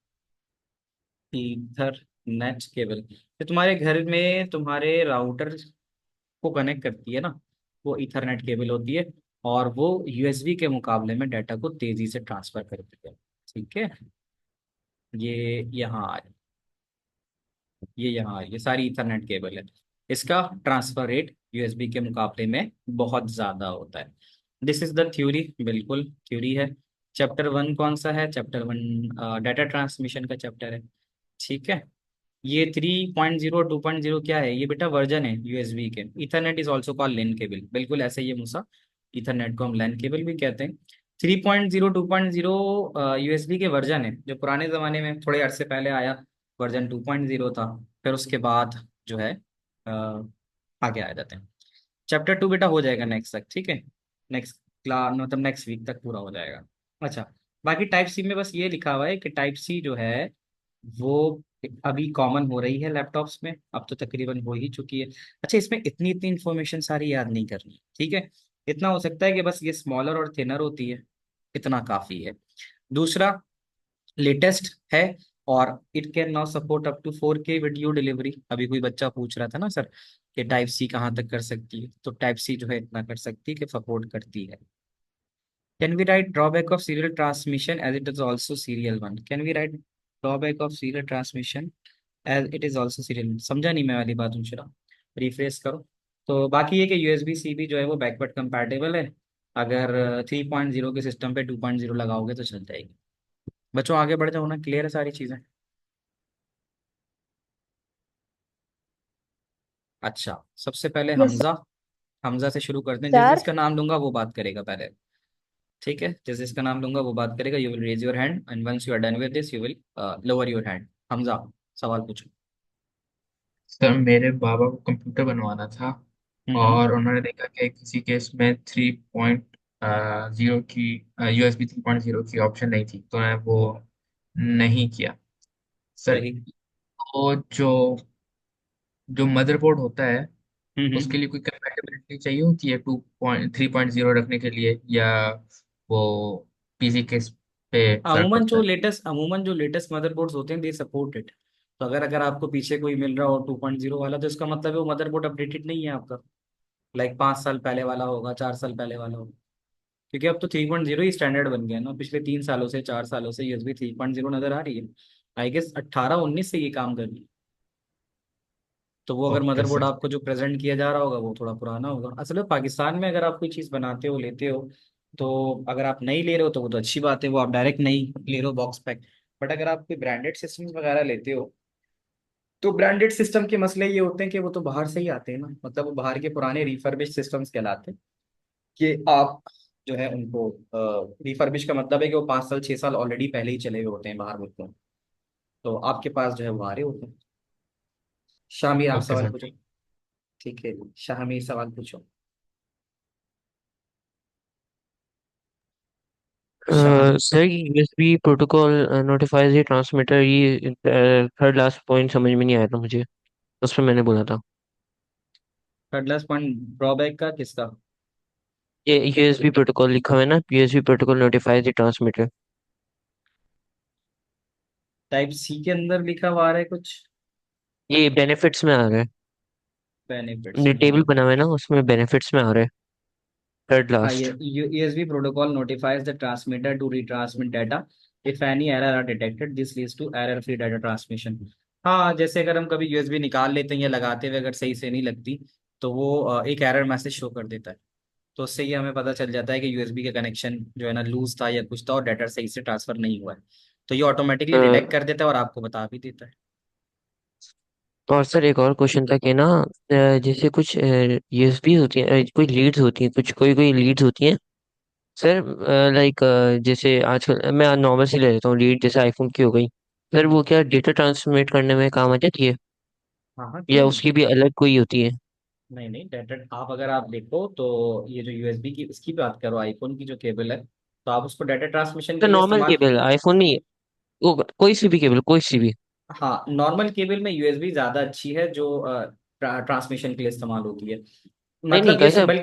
ईथरनेट केबल। जो तुम्हारे घर में तुम्हारे राउटर को कनेक्ट करती है ना, वो ईथरनेट केबल होती है। और वो यूएसबी के मुकाबले में डाटा को तेजी से ट्रांसफर करती है। ठीक है। ये यहाँ आ ये यहाँ ये सारी इथरनेट केबल है। इसका ट्रांसफर रेट यूएसबी के मुकाबले में बहुत ज्यादा होता है। दिस इज द थ्योरी, बिल्कुल थ्योरी है। चैप्टर 1 कौन सा है? चैप्टर 1 डाटा ट्रांसमिशन का चैप्टर है। ठीक है। ये 3.0 2.0 क्या है? ये बेटा वर्जन है यूएसबी के। Ethernet is also called LAN cable, बिल्कुल ऐसे ही है मूसा। इथरनेट को हम लैन केबल भी कहते हैं। 3.0 2.0 यूएसबी के वर्जन है, जो पुराने जमाने में थोड़े अरसे पहले आया, वर्जन 2.0 था। फिर उसके बाद जो है आगे आ जाते हैं। चैप्टर 2 बेटा हो जाएगा नेक्स्ट तक। ठीक है। नेक्स्ट क्लास मतलब नेक्स्ट वीक तक पूरा हो जाएगा। अच्छा, बाकी टाइप सी में बस ये लिखा हुआ है कि टाइप सी जो है वो अभी कॉमन हो रही है लैपटॉप्स में, अब तो तकरीबन हो ही चुकी है। अच्छा, इसमें इतनी इतनी इन्फॉर्मेशन सारी याद नहीं करनी। ठीक है। इतना हो सकता है कि बस ये स्मॉलर और थिनर होती है, इतना काफी है। दूसरा, लेटेस्ट है, और it can now support up to 4K video delivery. अभी कोई बच्चा पूछ रहा था ना सर कि टाइप सी कहाँ तक कर सकती है, तो टाइप सी जो है इतना कर सकती है कि सपोर्ट करती है। Can we write drawback of serial transmission as it is also serial 1? Can we write drawback of serial transmission as it is also serial? समझा नहीं मैं वाली बात, दूसरा रिफ्रेश करो। तो बाकी ये कि यूएसबी सी भी जो है वो बैकवर्ड कंपैटिबल है। अगर 3.0 के सिस्टम पे 2.0 लगाओगे तो चल जाएगी। बच्चों आगे बढ़ जाओ ना, क्लियर है सारी चीजें? अच्छा, सबसे पहले यस हमजा। हमजा से शुरू करते हैं, जिस सर। जिसका नाम लूंगा वो बात करेगा पहले। ठीक है, जिस जिसका नाम लूंगा वो बात करेगा। You will raise your hand and once you are done with this you will lower your hand. Hamza, सवाल पूछो। सर मेरे बाबा को कंप्यूटर बनवाना था हम्म। और उन्होंने देखा कि किसी केस में 3.0 की USB 3.0 की ऑप्शन नहीं थी, तो उन्होंने वो नहीं किया सर। सही। तो जो जो मदरबोर्ड होता है हम्म। उसके लिए कोई कंपैटिबिलिटी चाहिए होती है 3.0 रखने के लिए, या वो पीसी केस पे फर्क पड़ता है? अमूमन जो लेटेस्ट मदरबोर्ड्स होते हैं दे सपोर्ट इट। तो अगर अगर आपको पीछे कोई मिल रहा हो 2.0 वाला, तो इसका मतलब है वो मदरबोर्ड अपडेटेड नहीं है आपका। लाइक 5 साल पहले वाला होगा, 4 साल पहले वाला होगा। क्योंकि अब तो 3.0 ही स्टैंडर्ड बन गया है ना, पिछले 3 सालों से 4 सालों से यूएसबी 3.0 नजर आ रही है। आई गेस 18-19 से ये काम कर रही है। तो वो अगर ओके मदरबोर्ड सर। आपको जो प्रेजेंट किया जा रहा होगा वो थोड़ा पुराना होगा। असल में पाकिस्तान में अगर आप कोई चीज़ बनाते हो लेते हो, तो अगर आप नई ले रहे हो तो वो तो अच्छी बात है, वो आप डायरेक्ट नई ले रहे हो बॉक्स पैक। बट अगर आप कोई ब्रांडेड सिस्टम्स वगैरह लेते हो, तो ब्रांडेड सिस्टम के मसले ये होते हैं कि वो तो बाहर से ही आते हैं ना, मतलब वो बाहर के पुराने रिफर्बिश सिस्टम्स कहलाते हैं। कि आप जो है उनको रिफर्बिश का मतलब है कि वो 5 साल 6 साल ऑलरेडी पहले ही चले हुए होते हैं बाहर मुल्कों में। तो आपके पास जो है वो आ रहे होते हैं। शामिर आप ओके सवाल सर। पूछो। ठीक है, शामिर सवाल पूछो। Shah. Sir USB protocol notifies ये ट्रांसमीटर, ये थर्ड लास्ट पॉइंट समझ में नहीं आया था मुझे, उस पर मैंने बोला था। थर्ड लास्ट पॉइंट ड्रॉबैक का किसका? ये यूएसबी प्रोटोकॉल लिखा हुआ है ना, USB protocol notifies the transmitter. Type C के अंदर लिखा हुआ आ रहा है कुछ। ये बेनिफिट्स में आ रहा है, बेनिफिट्स ये में, हाँ। टेबल बना हुआ है ना, उसमें बेनिफिट्स में आ रहा है थर्ड हाँ, ये last. USB protocol notifies the transmitter to retransmit data if any error are detected, this leads to error free data transmission. हाँ, जैसे अगर हम कभी यूएसबी निकाल लेते हैं या लगाते हुए अगर सही से नहीं लगती, तो वो एक एरर मैसेज शो कर देता है। तो उससे ये हमें पता चल जाता है कि यूएसबी का कनेक्शन जो है ना लूज था या कुछ था और डाटा सही से ट्रांसफर नहीं हुआ है। तो ये ऑटोमेटिकली डिटेक्ट कर देता है और आपको बता भी देता है। और सर एक और क्वेश्चन था कि ना, जैसे कुछ यूएसबी होती है, कोई लीड्स होती हैं, कुछ कोई कोई लीड्स होती हैं सर, लाइक जैसे आजकल मैं नॉर्मल से ले लेता हूँ लीड, जैसे आईफोन की हो गई। सर वो क्या डेटा ट्रांसमिट करने में काम आ जाती है, हाँ हाँ, क्यों या नहीं। उसकी भी अलग कोई होती है? नहीं नहीं, डाटा आप अगर आप देखो तो ये जो यूएसबी की इसकी बात करो, आईफोन की जो केबल है, तो आप उसको डाटा ट्रांसमिशन तो के लिए नॉर्मल इस्तेमाल। केबल आईफोन नहीं, वो कोई सी भी केबल, कोई सी भी। हाँ, नॉर्मल केबल में यूएसबी ज्यादा अच्छी है जो ट्रांसमिशन के लिए इस्तेमाल होती है। नहीं नहीं मतलब ये कैसे, सिंबल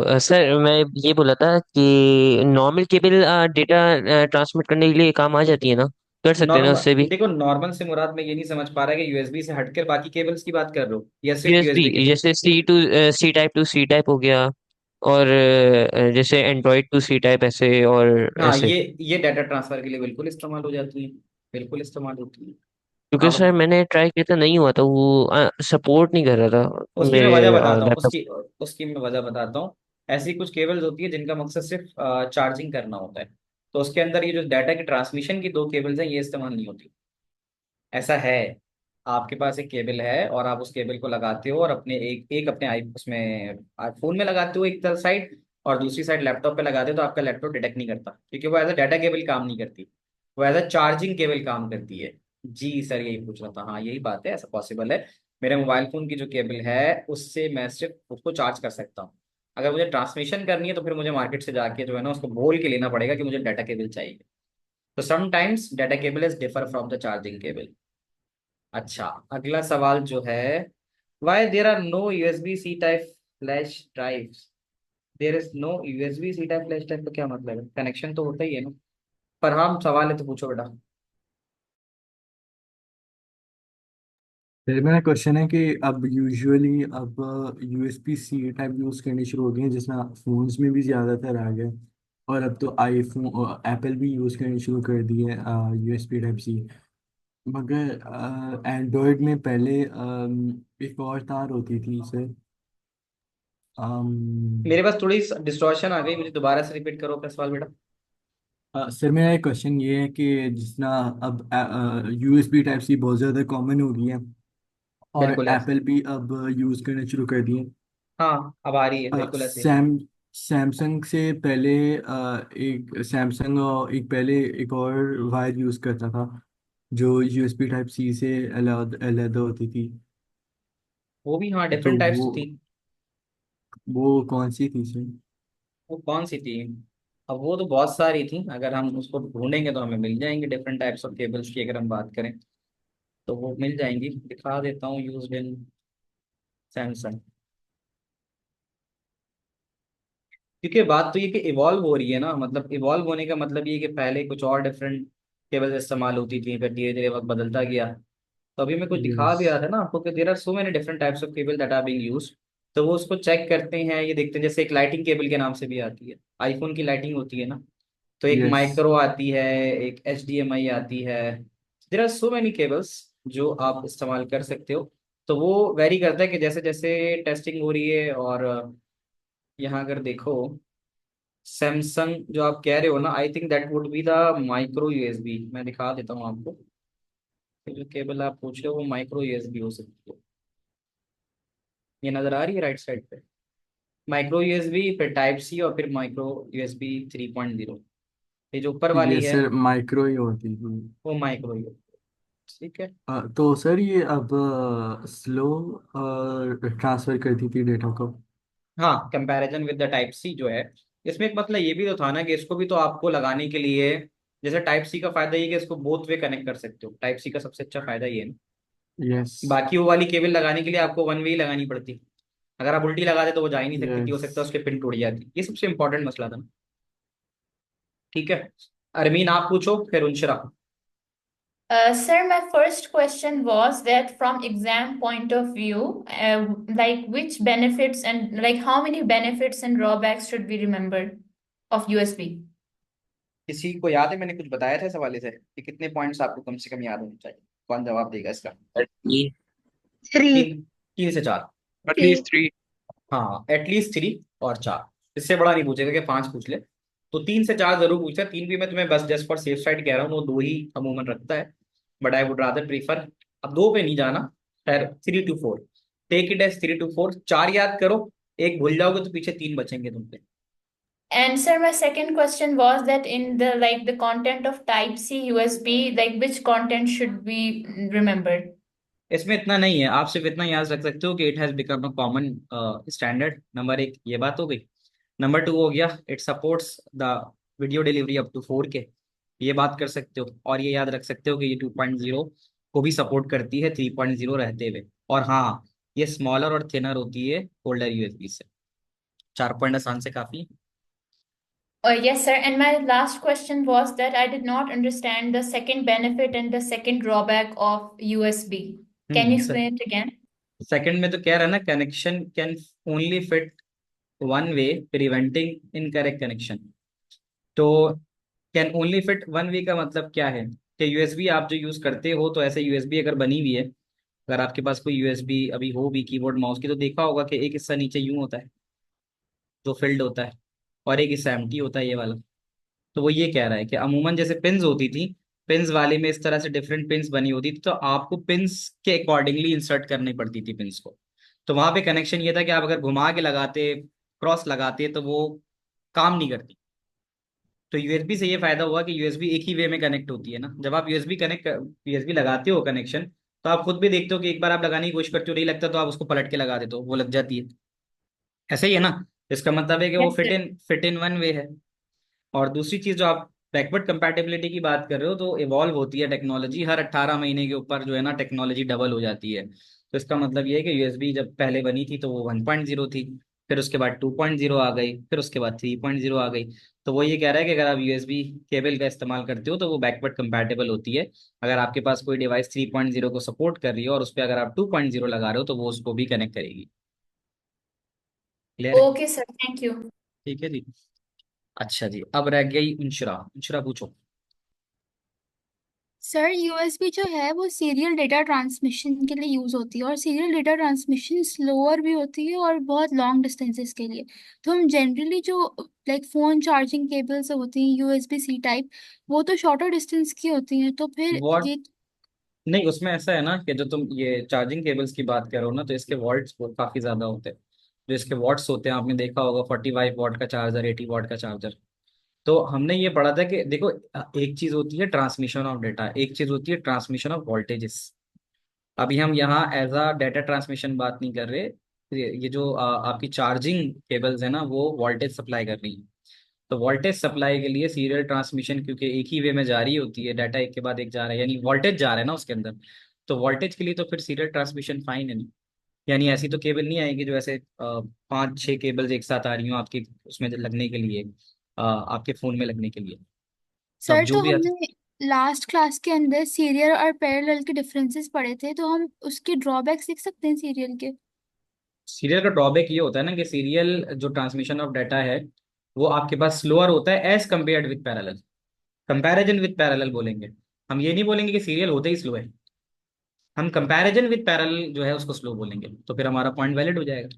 की। सर मैं ये बोला था कि नॉर्मल केबल डेटा ट्रांसमिट करने के लिए काम आ जाती है ना, कर सकते हैं ना उससे नॉर्मल भी? देखो, नॉर्मल से मुराद मैं ये नहीं समझ पा रहा कि यूएसबी से हटकर बाकी केबल्स की बात कर रहे हो या सिर्फ यूएसबी के यूएसबी लिए। जैसे C type to C type हो गया, और जैसे एंड्रॉइड टू सी टाइप ऐसे, और हाँ, ऐसे। ये डाटा ट्रांसफर के लिए बिल्कुल इस्तेमाल हो जाती है। बिल्कुल इस्तेमाल होती है। क्योंकि अब सर मैंने ट्राई किया था, नहीं हुआ था वो, सपोर्ट नहीं कर रहा था उसकी मैं मेरे वजह बताता हूँ, लैपटॉप। उसकी मैं वजह बताता हूँ। ऐसी कुछ केबल्स होती है जिनका मकसद सिर्फ चार्जिंग करना होता है। तो उसके अंदर ये जो डाटा की ट्रांसमिशन की 2 केबल्स हैं ये इस्तेमाल नहीं होती। ऐसा है। आपके पास एक केबल है और आप उस केबल को लगाते हो और अपने एक एक अपने आई उसमें फोन में लगाते हो एक तरफ साइड, और दूसरी साइड लैपटॉप पे लगाते हो, तो आपका लैपटॉप डिटेक्ट नहीं करता क्योंकि वो एज अ डाटा केबल काम नहीं करती। वो एज अ चार्जिंग केबल काम करती है। जी सर, यही पूछ रहा था। हाँ, यही बात है, ऐसा पॉसिबल है। मेरे मोबाइल फोन की जो केबल है उससे मैं सिर्फ उसको चार्ज कर सकता हूँ। अगर मुझे ट्रांसमिशन करनी है तो फिर मुझे मार्केट से जाके जो है ना उसको बोल के लेना पड़ेगा कि मुझे डाटा केबल चाहिए। तो sometimes data cable is differ from the charging cable. अच्छा, अगला सवाल जो है, why there are no USB C type flash drives. There is no USB C type flash drive का क्या मतलब है? कनेक्शन तो होता ही है ना। पर हाँ, सवाल है तो पूछो बेटा। फिर मेरा क्वेश्चन है कि अब यूजुअली अब यूएसबी सी टाइप यूज़ करनी शुरू हो गई है, जिसमें फ़ोन्स में भी ज़्यादातर आ गया। और अब तो आईफोन एप्पल भी यूज़ करनी शुरू कर दी है यूएसबी टाइप सी। मगर एंड्रॉयड में पहले एक और तार होती थी सर। मेरे पास थोड़ी डिस्टॉर्शन आ गई, मुझे दोबारा से रिपीट करो अपना सवाल बेटा। सर मेरा एक क्वेश्चन ये है कि जितना अब यूएसबी टाइप सी बहुत ज़्यादा कॉमन हो गई है, और बिल्कुल ऐसे। एप्पल भी अब यूज़ करना शुरू कर दिए। हाँ, अब आ रही है, बिल्कुल ऐसे। सैमसंग से पहले एक सैमसंग और एक पहले एक और वायर यूज़ करता था। जो यूएसबी टाइप सी से अलग होती थी। वो भी हाँ तो डिफरेंट टाइप्स थी। वो कौन सी थी सर? वो कौन सी थी? अब वो तो बहुत सारी थी, अगर हम उसको ढूंढेंगे तो हमें मिल जाएंगे डिफरेंट टाइप्स ऑफ केबल्स की, अगर हम बात करें तो वो मिल जाएंगी। दिखा देता हूँ, यूज्ड इन सैमसंग। क्योंकि बात तो ये कि इवॉल्व हो रही है ना, मतलब इवॉल्व होने का मतलब ये कि पहले कुछ और डिफरेंट केबल्स इस्तेमाल होती थी, फिर धीरे धीरे वक्त बदलता गया। तो अभी मैं कुछ दिखा यस। भी रहा था ना आपको कि there are so many different types of cable that are being used. तो वो उसको चेक करते हैं, ये देखते हैं, जैसे एक लाइटिंग केबल के नाम से भी आती है, आईफोन की लाइटिंग होती है ना, तो एक यस। माइक्रो आती है, एक HDMI आती है। There are so many cables जो आप इस्तेमाल कर सकते हो। तो वो वेरी करता है कि जैसे जैसे टेस्टिंग हो रही है। और यहाँ अगर देखो, सैमसंग जो आप कह रहे हो ना, I think that would be the micro USB। मैं दिखा देता हूँ आपको। ये जो केबल आप पूछ रहे हो वो माइक्रो USB हो सकती है। ये नजर आ रही है राइट साइड पे, माइक्रो USB, फिर टाइप C, और फिर माइक्रो USB 3.0। ये जो ऊपर वाली ये है सर माइक्रो ही होती थी। वो माइक्रो USB। ठीक है। तो सर ये अब स्लो ट्रांसफर करती थी डेटा को। हाँ, comparison with the type C जो है, इसमें एक मतलब ये भी तो था ना कि इसको भी तो आपको लगाने के लिए, जैसे टाइप C का फायदा ये कि इसको बोथ वे कनेक्ट कर सकते हो, टाइप C का सबसे अच्छा फायदा ये है ना। यस। बाकी वो वाली केबल लगाने के लिए आपको वन वे ही लगानी पड़ती, अगर आप उल्टी लगा दे तो वो जा ही नहीं सकती थी, हो यस। सकता है उसके पिन टूट जाती। ये सबसे इंपॉर्टेंट मसला था ना। ठीक है, अरमीन आप पूछो, फिर उनशरा। Sir, my first question was that from exam point of view, like which benefits and like how many benefits and drawbacks should be remembered of USB? किसी को याद है मैंने कुछ बताया था इस हवाले से कि कितने पॉइंट्स आपको कम से कम याद होने चाहिए? कौन जवाब देगा इसका? Three. 3. 3 से 4। At Three. least three. हाँ, एटलीस्ट 3 और 4, इससे बड़ा नहीं पूछेगा कि 5 पूछ ले। तो 3 से 4 जरूर पूछता है। 3 भी मैं तुम्हें बस जस्ट फॉर सेफ साइड कह रहा हूँ, वो 2 ही अमूमन रखता है। But I would rather prefer, अब 2 पे नहीं जाना, खैर 3 to 4, take it as 3 to 4। 4 याद करो, एक भूल जाओगे तो पीछे 3 बचेंगे तुम पे। And sir, my second question was that in the like the content of Type C USB, like which content should be remembered? इसमें इतना नहीं है, आप सिर्फ इतना याद रख सकते हो कि it has become a common standard. Number 1 ये बात हो गई। नंबर 2 हो गया, it supports the video delivery up to 4K। ये बात कर सकते हो, और ये याद रख सकते हो कि ये 2.0 को भी सपोर्ट करती है 3.0 रहते हुए। और हाँ, ये स्मॉलर और थिनर होती है ओल्डर USB से। 4 पॉइंट आसान से काफी। Yes, sir. And my last question was that I did not understand the second benefit and the second drawback of USB. Can you sir, explain it again? Second में तो कह रहा है ना, connection can only fit one way, preventing incorrect connection. तो can only fit one way का मतलब क्या है कि USB आप जो यूज करते हो, तो ऐसे USB अगर बनी हुई है, अगर आपके पास कोई USB अभी हो भी कीबोर्ड माउस की, तो देखा होगा कि एक हिस्सा नीचे यूं होता है जो फिल्ड होता है, और एक हिस्सा एम्प्टी होता है, ये वाला। तो वो ये कह रहा है कि अमूमन जैसे पिंस होती थी, पिंस वाले में इस तरह से डिफरेंट पिंस बनी होती थी, तो आपको पिंस के अकॉर्डिंगली इंसर्ट करनी पड़ती थी पिंस को। तो वहां पे कनेक्शन ये था कि आप अगर घुमा के लगाते, क्रॉस लगाते, तो वो काम नहीं करती। तो USB से ये फायदा हुआ कि USB एक ही वे में कनेक्ट होती है ना। जब आप USB लगाते हो कनेक्शन, तो आप खुद भी देखते हो कि एक बार आप लगाने की कोशिश करते हो, नहीं लगता तो आप उसको पलट के लगा देते हो, वो लग जाती है। ऐसे ही है ना। इसका मतलब है कि वो Yes, sir. Fit in one way है। और दूसरी चीज जो आप बैकवर्ड कंपैटिबिलिटी की बात कर रहे हो, तो इवॉल्व होती है टेक्नोलॉजी, हर 18 महीने के ऊपर जो है ना टेक्नोलॉजी डबल हो जाती है। तो इसका मतलब ये है कि USB जब पहले बनी थी तो वो 1.0 थी, फिर उसके बाद 2.0 आ गई, फिर उसके बाद 3.0 आ गई। तो वो ये कह रहा है कि अगर आप USB केबल का इस्तेमाल करते हो तो वो बैकवर्ड कंपैटिबल होती है। अगर आपके पास कोई डिवाइस 3.0 को सपोर्ट कर रही है और उस पर अगर आप 2.0 लगा रहे हो, तो वो उसको भी कनेक्ट करेगी। क्लियर है? Okay, sir. Thank you. ठीक है जी। अच्छा जी, अब रह गई इंशरा। इंशरा पूछो। सर यूएसबी जो है वो सीरियल डेटा ट्रांसमिशन के लिए यूज होती है, और सीरियल डेटा ट्रांसमिशन स्लोअर भी होती है और बहुत लॉन्ग डिस्टेंसेस के लिए। तो हम जनरली जो लाइक फोन चार्जिंग केबल्स होती हैं यूएसबी सी टाइप, वो तो शॉर्टर डिस्टेंस की होती हैं, तो फिर वॉट? ये। नहीं, उसमें ऐसा है ना कि जो तुम ये चार्जिंग केबल्स की बात कर रहे हो ना, तो इसके वॉट्स काफी ज्यादा होते हैं। जो इसके वॉट्स होते हैं, आपने देखा होगा 45 वॉट का चार्जर, 80 वॉट का चार्जर। तो हमने ये पढ़ा था कि देखो, एक चीज होती है ट्रांसमिशन ऑफ डेटा, एक चीज होती है ट्रांसमिशन ऑफ वोल्टेजेस। अभी हम यहाँ एज अ डेटा ट्रांसमिशन बात नहीं कर रहे। ये जो आपकी चार्जिंग केबल्स है ना, वो वोल्टेज सप्लाई कर रही है। तो वोल्टेज सप्लाई के लिए सीरियल ट्रांसमिशन, क्योंकि एक ही वे में जारी होती है, डाटा एक के बाद एक जा रहा है, यानी वोल्टेज जा रहा है ना उसके अंदर। तो वोल्टेज के लिए तो फिर सीरियल ट्रांसमिशन फाइन है ना। यानी ऐसी तो केबल नहीं आएगी जो ऐसे 5-6 केबल्स एक साथ आ रही हो आपके उसमें लगने के लिए, आपके फोन में लगने के लिए। तो अब सर जो तो भी हमने लास्ट क्लास के अंदर सीरियल और पैरेलल के डिफरेंसेस पढ़े थे, तो हम उसके ड्रॉबैक्स लिख सकते हैं सीरियल के। सीरियल का ड्रॉबैक ये होता है ना कि सीरियल जो ट्रांसमिशन ऑफ डाटा है वो आपके पास स्लोअर होता है as compared with parallel. Comparison with parallel बोलेंगे, हम ये नहीं बोलेंगे कि सीरियल होते ही स्लो है। हम कंपैरिजन विद पैरेलल जो है उसको स्लो बोलेंगे, तो फिर हमारा पॉइंट वैलिड हो जाएगा।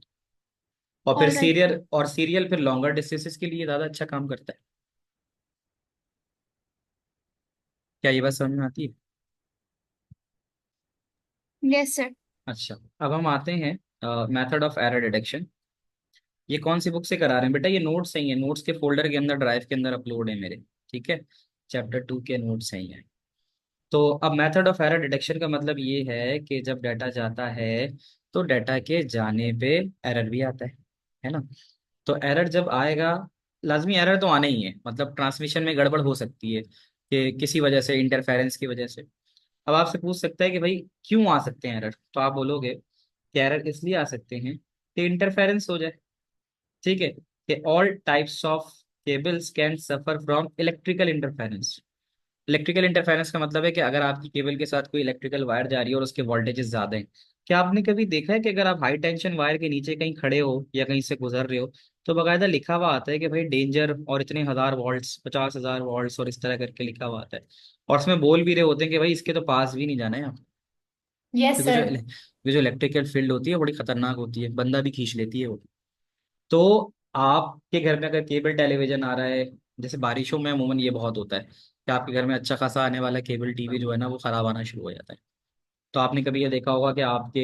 और फिर ऑल राइट। सीरियल फिर लॉन्गर डिस्टेंसेस के लिए ज़्यादा अच्छा काम करता है। क्या ये बात समझ में आती है? Yes sir. अच्छा, अब हम आते हैं मेथड ऑफ एरर डिटेक्शन। ये कौन सी बुक से करा रहे हैं बेटा? ये नोट्स सही है, नोट्स के फोल्डर के अंदर ड्राइव के अंदर अपलोड है मेरे। ठीक है, चैप्टर 2 के नोट्स सही है। तो अब मेथड ऑफ एरर डिटेक्शन का मतलब ये है कि जब डाटा जाता है तो डाटा के जाने पे एरर भी आता है ना। तो एरर जब आएगा, लाजमी एरर तो आना ही है, मतलब ट्रांसमिशन में गड़बड़ हो सकती है कि किसी वजह से, इंटरफेरेंस की वजह से। अब आपसे पूछ सकता है कि भाई क्यों आ सकते हैं एरर, तो आप बोलोगे कि एरर इसलिए आ सकते हैं कि इंटरफेरेंस हो जाए। ठीक है, कि all types of cables can suffer from electrical interference. Electrical interference का मतलब है कि अगर आपकी केबल के साथ कोई इलेक्ट्रिकल वायर जा रही है और उसके वोल्टेजेस ज्यादा हैं। क्या आपने कभी देखा है कि अगर आप हाई टेंशन वायर के नीचे कहीं खड़े हो या कहीं से गुजर रहे हो तो बाकायदा लिखा हुआ आता है कि भाई डेंजर, और इतने 1000 वोल्ट्स, 50,000 वोल्ट्स, और इस तरह करके लिखा हुआ आता है। और उसमें बोल भी रहे होते हैं कि भाई इसके तो पास भी नहीं जाना है आप। यस क्योंकि सर। जो इलेक्ट्रिकल फील्ड होती है बड़ी खतरनाक होती है, बंदा भी खींच लेती है वो। तो आपके घर में अगर केबल टेलीविजन आ रहा है, जैसे बारिशों में अमूमन ये बहुत होता है कि आपके घर में अच्छा खासा आने वाला केबल टीवी जो है ना वो खराब आना शुरू हो जाता है। तो आपने कभी ये देखा होगा कि आपके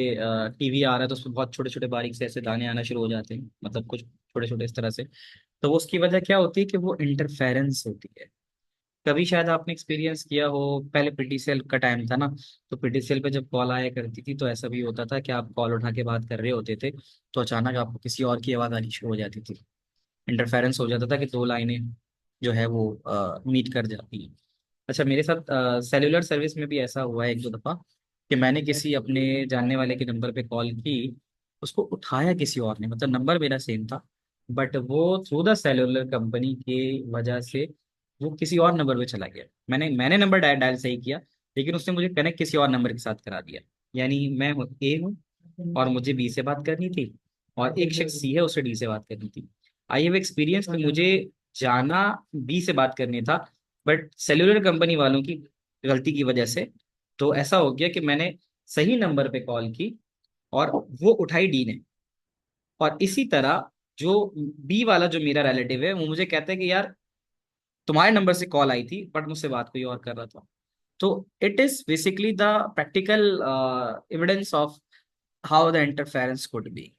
टीवी आ रहा है तो उसमें बहुत छोटे छोटे बारीक से ऐसे दाने आना शुरू हो जाते हैं, मतलब कुछ छोटे छोटे इस तरह से। तो वो उसकी वजह क्या होती है कि वो इंटरफेरेंस होती है। कभी शायद आपने एक्सपीरियंस किया हो, पहले पीटीसीएल का टाइम था ना, तो पीटीसीएल पे जब कॉल आया करती थी तो ऐसा भी होता था कि आप कॉल उठा के बात कर रहे होते थे तो अचानक आपको किसी और की आवाज़ आनी शुरू हो जाती थी। इंटरफेरेंस हो जाता था कि दो लाइनें जो है वो मीट कर जाती हैं। अच्छा, मेरे साथ सेलुलर सर्विस में भी ऐसा हुआ है एक दो दफ़ा कि मैंने किसी अपने जानने वाले के नंबर पे कॉल की, उसको उठाया किसी और ने, मतलब नंबर मेरा सेम था बट वो थ्रू द सेलुलर कंपनी की वजह से वो किसी और नंबर पे चला गया। मैंने नंबर डायल डायल सही किया, लेकिन उसने मुझे कनेक्ट किसी और नंबर के साथ करा दिया। यानी मैं ए हूँ और मुझे बी से बात करनी थी, और एक शख्स सी है उसे डी से बात करनी थी। आई हैव एक्सपीरियंस कि मुझे जाना बी से बात करनी था, बट सेलुलर कंपनी वालों की गलती की वजह से तो ऐसा हो गया कि मैंने सही नंबर पे कॉल की और वो उठाई डी ने। और इसी तरह जो बी वाला जो मेरा रिलेटिव है वो मुझे कहता है कि यार तुम्हारे नंबर से कॉल आई थी बट मुझसे बात कोई और कर रहा था। तो it is basically the practical evidence of how the interference could be.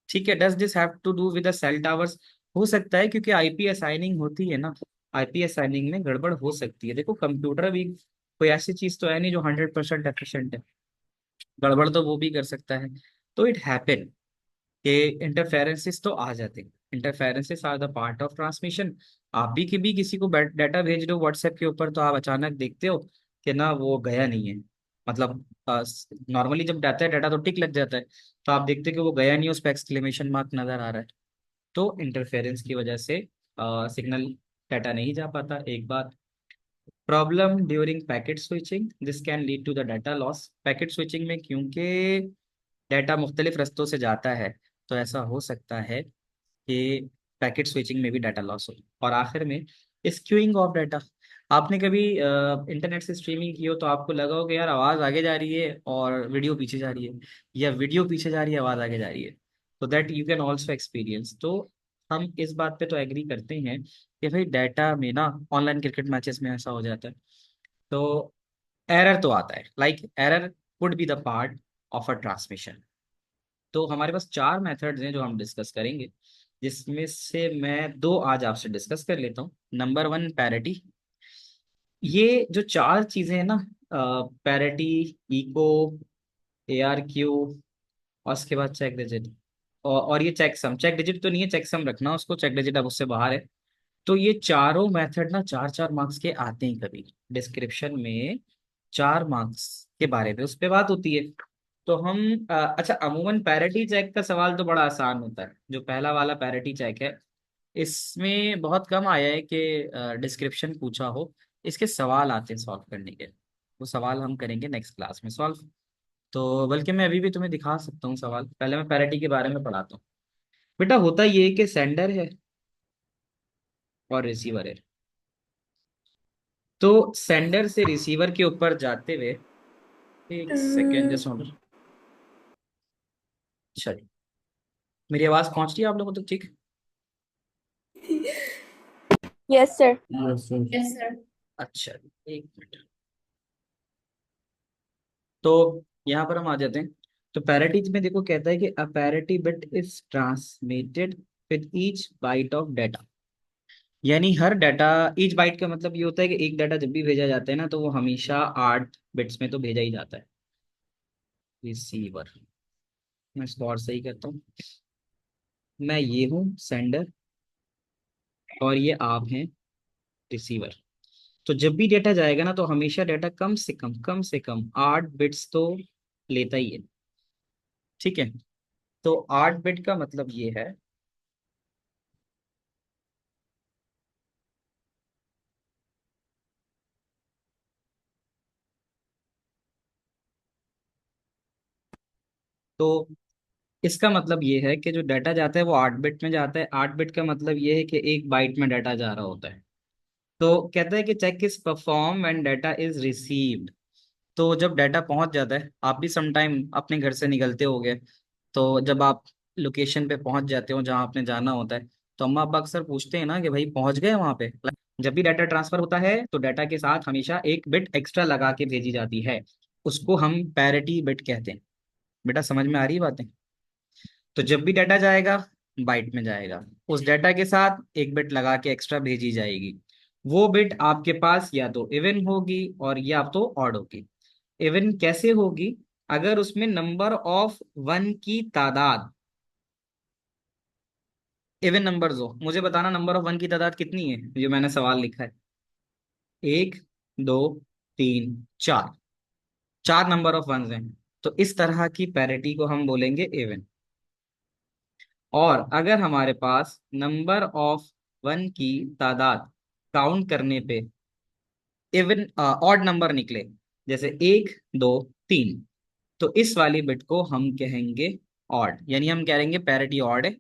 ठीक है, does this have to do with the cell towers? हो सकता है, क्योंकि आईपी असाइनिंग होती है ना, आईपी असाइनिंग में गड़बड़ हो सकती है। देखो कंप्यूटर भी कोई ऐसी चीज तो है नहीं जो 100% एफिशिएंट है, गड़बड़ तो वो भी कर सकता है। तो इट हैपन कि इंटरफेरेंसेस तो आ जाते हैं, interferences are the part of transmission. आप भी किसी को डाटा भेज रहे हो व्हाट्सएप के ऊपर तो आप अचानक देखते हो कि ना वो गया नहीं है, मतलब नॉर्मली जब जाता है डाटा तो टिक लग जाता है, तो आप देखते हो कि वो गया नहीं, उस पर एक्सक्लेमेशन मार्क नजर आ रहा है। तो इंटरफेरेंस की वजह से सिग्नल डाटा नहीं जा पाता, एक बात। Problem during packet switching, this can lead to the data loss. Packet switching में क्योंकि डाटा मुख्तलिफ रस्तों से जाता है तो ऐसा हो सकता है कि पैकेट स्विचिंग में भी डाटा लॉस हो। और आखिर में स्क्यूइंग ऑफ डाटा। आपने कभी इंटरनेट से स्ट्रीमिंग की हो तो आपको लगा हो कि यार आवाज़ आगे जा रही है और वीडियो पीछे जा रही है, या वीडियो पीछे जा रही है आवाज़ आगे जा रही है। तो that you can also experience. तो हम इस बात पे तो एग्री करते हैं कि भाई डाटा में ना, ऑनलाइन क्रिकेट मैचेस में ऐसा हो जाता है तो एरर तो आता है, like error would be the part of a transmission. तो हमारे पास 4 मेथड्स हैं जो हम डिस्कस करेंगे, जिसमें से मैं दो आज आपसे डिस्कस कर लेता हूँ। Number one, parity. ये जो चार चीजें हैं ना, पैरिटी, इको, ARQ, और उसके बाद चेक डिजिट, और ये चेकसम। चेक डिजिट तो नहीं है, चेकसम रखना उसको, चेक डिजिट अब उससे बाहर है। तो ये चारों मेथड ना 4-4 मार्क्स के आते हैं कभी डिस्क्रिप्शन में। 4 मार्क्स के बारे में उस पे बात होती है। तो हम अच्छा, अमूमन पैरिटी चेक का सवाल तो बड़ा आसान होता है। जो पहला वाला पैरिटी चेक है, इसमें बहुत कम आया है कि डिस्क्रिप्शन पूछा हो। इसके सवाल आते हैं सॉल्व करने के। वो सवाल हम करेंगे नेक्स्ट क्लास में सॉल्व। तो बल्कि मैं अभी भी तुम्हें दिखा सकता हूँ सवाल, पहले मैं पैरिटी के बारे में पढ़ाता हूँ। बेटा होता ये है कि सेंडर है और रिसीवर है। तो सेंडर से रिसीवर के ऊपर जाते हुए, एक सेकेंड जस्ट होल्ड। चलिए, मेरी आवाज पहुंच रही है आप लोगों तक? ठीक। Yes, sir. Yes sir. Yes, sir. अच्छा, एक मिनट। तो यहाँ पर हम आ जाते हैं। तो पैरिटी में देखो कहता है कि a parity bit is transmitted with each byte of data. यानी हर डाटा, ईच बाइट का मतलब ये होता है कि एक डाटा जब भी भेजा जाता है ना, तो वो हमेशा 8 बिट्स में तो भेजा ही जाता है। रिसीवर, मैं इसको और सही करता हूँ। मैं ये हूँ सेंडर और ये आप हैं रिसीवर। तो जब भी डेटा जाएगा ना, तो हमेशा डेटा कम से कम 8 बिट्स तो लेता ही है। ठीक है। तो 8 बिट का मतलब ये है, तो इसका मतलब ये है कि जो डाटा जाता है वो 8 बिट में जाता है। 8 बिट का मतलब ये है कि एक बाइट में डाटा जा रहा होता है। तो कहता है कि check is perform when data is received. तो जब डाटा पहुंच जाता है, आप भी समटाइम अपने घर से निकलते होगे, तो जब आप लोकेशन पे पहुंच जाते हो जहां आपने जाना होता है, तो अम्मा अब्बा अक्सर पूछते हैं ना कि भाई पहुंच गए वहां पे। जब भी डाटा ट्रांसफर होता है तो डाटा के साथ हमेशा एक बिट एक्स्ट्रा लगा के भेजी जाती है। उसको हम पैरिटी बिट कहते हैं। बेटा समझ में आ रही है बातें? तो जब भी डाटा जाएगा, बाइट में जाएगा, उस डाटा के साथ एक बिट लगा के एक्स्ट्रा भेजी जाएगी। वो बिट आपके पास या तो इवन होगी और या तो ऑड होगी। इवन कैसे होगी? अगर उसमें नंबर ऑफ वन की तादाद, इवन नंबर्स हो। मुझे बताना नंबर ऑफ वन की तादाद कितनी है, जो मैंने सवाल लिखा है। 1, 2, 3, 4। 4 नंबर ऑफ वंस हैं। तो इस तरह की पैरिटी को हम बोलेंगे इवन। और अगर हमारे पास नंबर ऑफ वन की तादाद काउंट करने पे इवन ऑड नंबर निकले, जैसे 1, 2, 3, तो इस वाली बिट को हम कहेंगे ऑड, यानी हम कहेंगे पैरिटी ऑड है।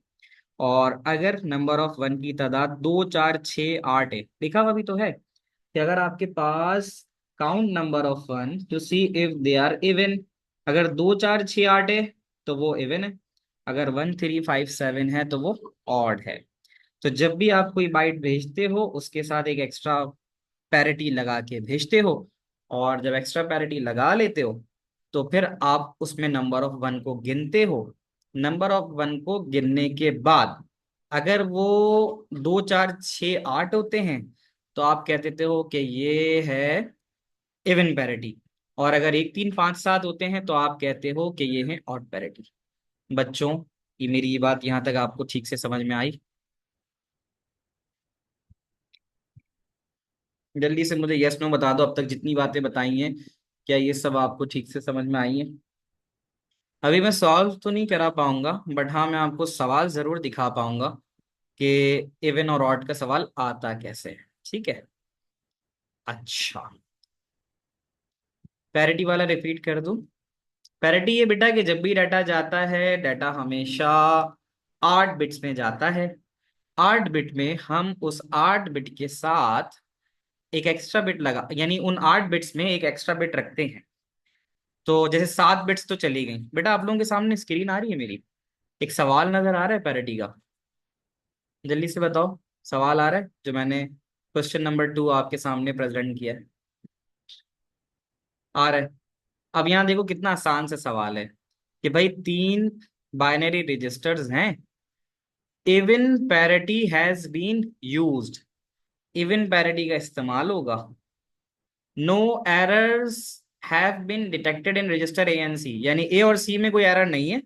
और अगर नंबर ऑफ वन की तादाद 2, 4, 6, 8 है, लिखा हुआ भी तो है कि अगर आपके पास count number of one to see if they are even, अगर 2, 4, 6, 8 है तो वो इवन है। अगर 1, 3, 5, 7 है तो वो ऑड है। तो जब भी आप कोई बाइट भेजते हो, उसके साथ एक एक्स्ट्रा पैरिटी लगा के भेजते हो। और जब एक्स्ट्रा पैरिटी लगा लेते हो, तो फिर आप उसमें नंबर ऑफ वन को गिनते हो। नंबर ऑफ वन को गिनने के बाद अगर वो 2, 4, 6, 8 होते हैं, तो आप कह देते हो कि ये है इवन पैरिटी। और अगर 1, 3, 5, 7 होते हैं, तो आप कहते हो कि ये है ऑड पैरिटी। बच्चों, ये मेरी ये बात यहाँ तक आपको ठीक से समझ में आई? जल्दी से मुझे यस नो बता दो, अब तक जितनी बातें बताई हैं, क्या ये सब आपको ठीक से समझ में आई है? अभी मैं सॉल्व तो नहीं करा पाऊंगा, बट हाँ मैं आपको सवाल जरूर दिखा पाऊंगा कि इवन और ऑड का सवाल आता कैसे है। ठीक है। अच्छा, पैरिटी वाला रिपीट कर दूं। पैरिटी ये बेटा कि जब भी डाटा जाता है, डाटा हमेशा 8 बिट्स में जाता है। 8 बिट में हम उस 8 बिट के साथ एक एक्स्ट्रा बिट लगा, यानी उन 8 बिट्स में एक एक्स्ट्रा बिट रखते हैं। तो जैसे 7 बिट्स तो चली गई। बेटा आप लोगों के सामने स्क्रीन आ रही है मेरी? एक सवाल नजर आ रहा है पैरिटी का? जल्दी से बताओ, सवाल आ रहा है जो मैंने क्वेश्चन नंबर 2 आपके सामने प्रेजेंट किया है? आ रहा है? अब यहाँ देखो कितना आसान सा सवाल है कि भाई 3 बाइनरी रजिस्टर्स हैं। Even parity has been used, even parity का इस्तेमाल होगा। No errors have been detected in register A and C, यानी ए और सी में कोई एरर नहीं है,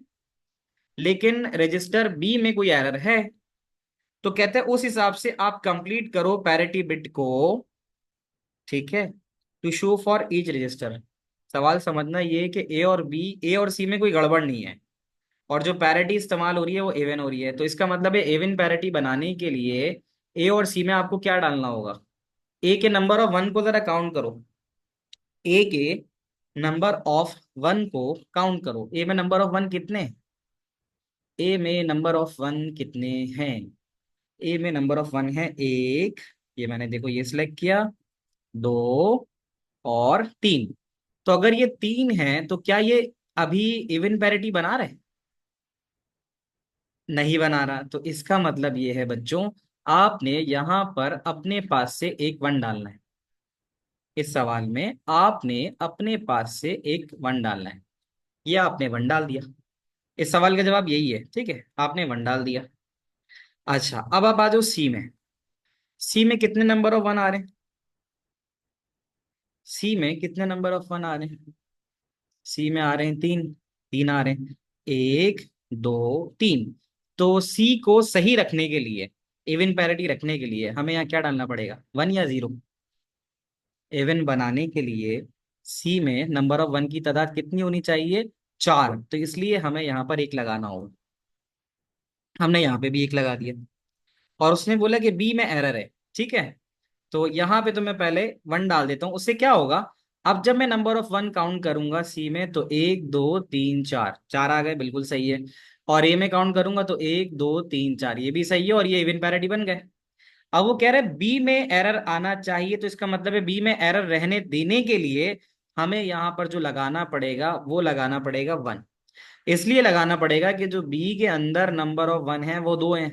लेकिन रजिस्टर बी में कोई एरर है। तो कहते हैं उस हिसाब से आप कंप्लीट करो पैरिटी बिट को, ठीक है, to show for each register. सवाल समझना ये है कि ए और सी में कोई गड़बड़ नहीं है, और जो पैरिटी इस्तेमाल हो रही है वो एवन हो रही है। तो इसका मतलब है एवन पैरिटी बनाने के लिए ए और सी में आपको क्या डालना होगा? ए के नंबर ऑफ वन को जरा काउंट करो, ए के नंबर ऑफ वन को काउंट करो। ए में नंबर ऑफ वन कितने हैं? ए में नंबर ऑफ वन कितने हैं? ए में नंबर ऑफ वन है एक, ये मैंने देखो ये सिलेक्ट किया, दो और तीन। तो अगर ये तीन है तो क्या ये अभी इवन पैरिटी बना रहे? नहीं बना रहा। तो इसका मतलब ये है बच्चों, आपने यहां पर अपने पास से एक वन डालना है। इस सवाल में आपने अपने पास से एक वन डालना है। ये आपने वन डाल दिया, इस सवाल का जवाब यही है, ठीक है, आपने वन डाल दिया। अच्छा, अब आप आ जाओ सी में। सी में कितने नंबर ऑफ वन आ रहे हैं? सी में कितने नंबर ऑफ वन आ रहे हैं? सी में आ रहे हैं तीन, तीन आ रहे हैं, एक, दो, तीन। तो सी को सही रखने के लिए, इवन पैरिटी रखने के लिए हमें यहाँ क्या डालना पड़ेगा, वन या जीरो? इवन बनाने के लिए सी में नंबर ऑफ वन की तादाद कितनी होनी चाहिए? चार। तो इसलिए हमें यहाँ पर एक लगाना होगा। हमने यहाँ पे भी एक लगा दिया, और उसने बोला कि बी में एरर है, ठीक है। तो यहाँ पे तो मैं पहले वन डाल देता हूँ, उससे क्या होगा, अब जब मैं नंबर ऑफ वन काउंट करूंगा सी में तो एक, दो, तीन, चार, चार आ गए, बिल्कुल सही है। और ए में काउंट करूंगा तो एक, दो, तीन, चार, ये भी सही है, और ये इवन पैरिटी बन गए। अब वो कह रहे बी में एरर आना चाहिए, तो इसका मतलब है बी में एरर रहने देने के लिए हमें यहाँ पर जो लगाना पड़ेगा वो लगाना पड़ेगा वन। इसलिए लगाना पड़ेगा कि जो बी के अंदर नंबर ऑफ वन है वो दो हैं,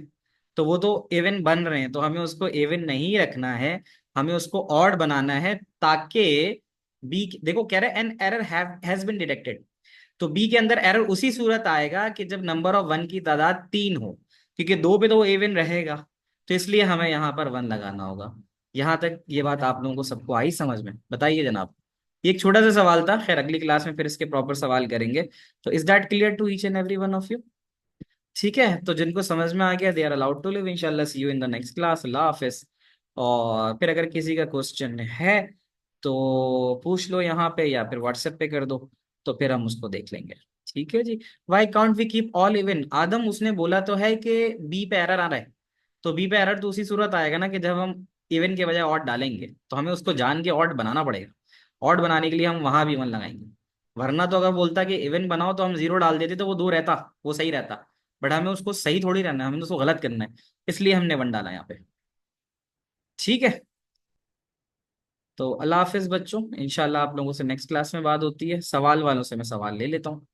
तो वो तो इवन बन रहे हैं, तो हमें उसको इवन नहीं रखना है, हमें उसको ऑड बनाना है, ताकि बी, देखो कह रहे an error has been detected, तो बी के अंदर एरर उसी सूरत आएगा कि जब नंबर ऑफ वन की तादाद तीन हो, क्योंकि दो पे तो वो इवन रहेगा। तो इसलिए हमें यहाँ पर वन लगाना होगा। यहाँ तक ये बात आप लोगों को सबको आई समझ में? बताइए जनाब। ये एक छोटा सा सवाल था, खैर अगली क्लास में फिर इसके प्रॉपर सवाल करेंगे। तो is that clear to each and every one of you? ठीक है, तो जिनको समझ में आ गया they are allowed to leave. इंशाल्लाह see you in the next class. अल्लाह हाफिज। और फिर अगर किसी का क्वेश्चन है तो पूछ लो यहाँ पे, या फिर व्हाट्सएप पे कर दो, तो फिर हम उसको देख लेंगे। ठीक है जी। Why can't we keep all even? Adam, उसने बोला तो है कि बी पे एरर आ रहा है, तो बी पे एरर तो उसी सूरत आएगा ना कि जब हम इवन के बजाय ऑड डालेंगे, तो हमें उसको जान के ऑड बनाना पड़ेगा। ऑड बनाने के लिए हम वहां भी वन लगाएंगे, वरना तो अगर बोलता कि इवन बनाओ तो हम जीरो डाल देते तो वो दो रहता, वो सही रहता। बट हमें उसको सही थोड़ी रहना है, हमें उसको गलत करना है, इसलिए हमने वन डाला यहाँ पे। ठीक है, तो अल्लाह हाफिज बच्चों, इंशाल्लाह आप लोगों से नेक्स्ट क्लास में बात होती है। सवाल वालों से मैं सवाल ले लेता हूँ।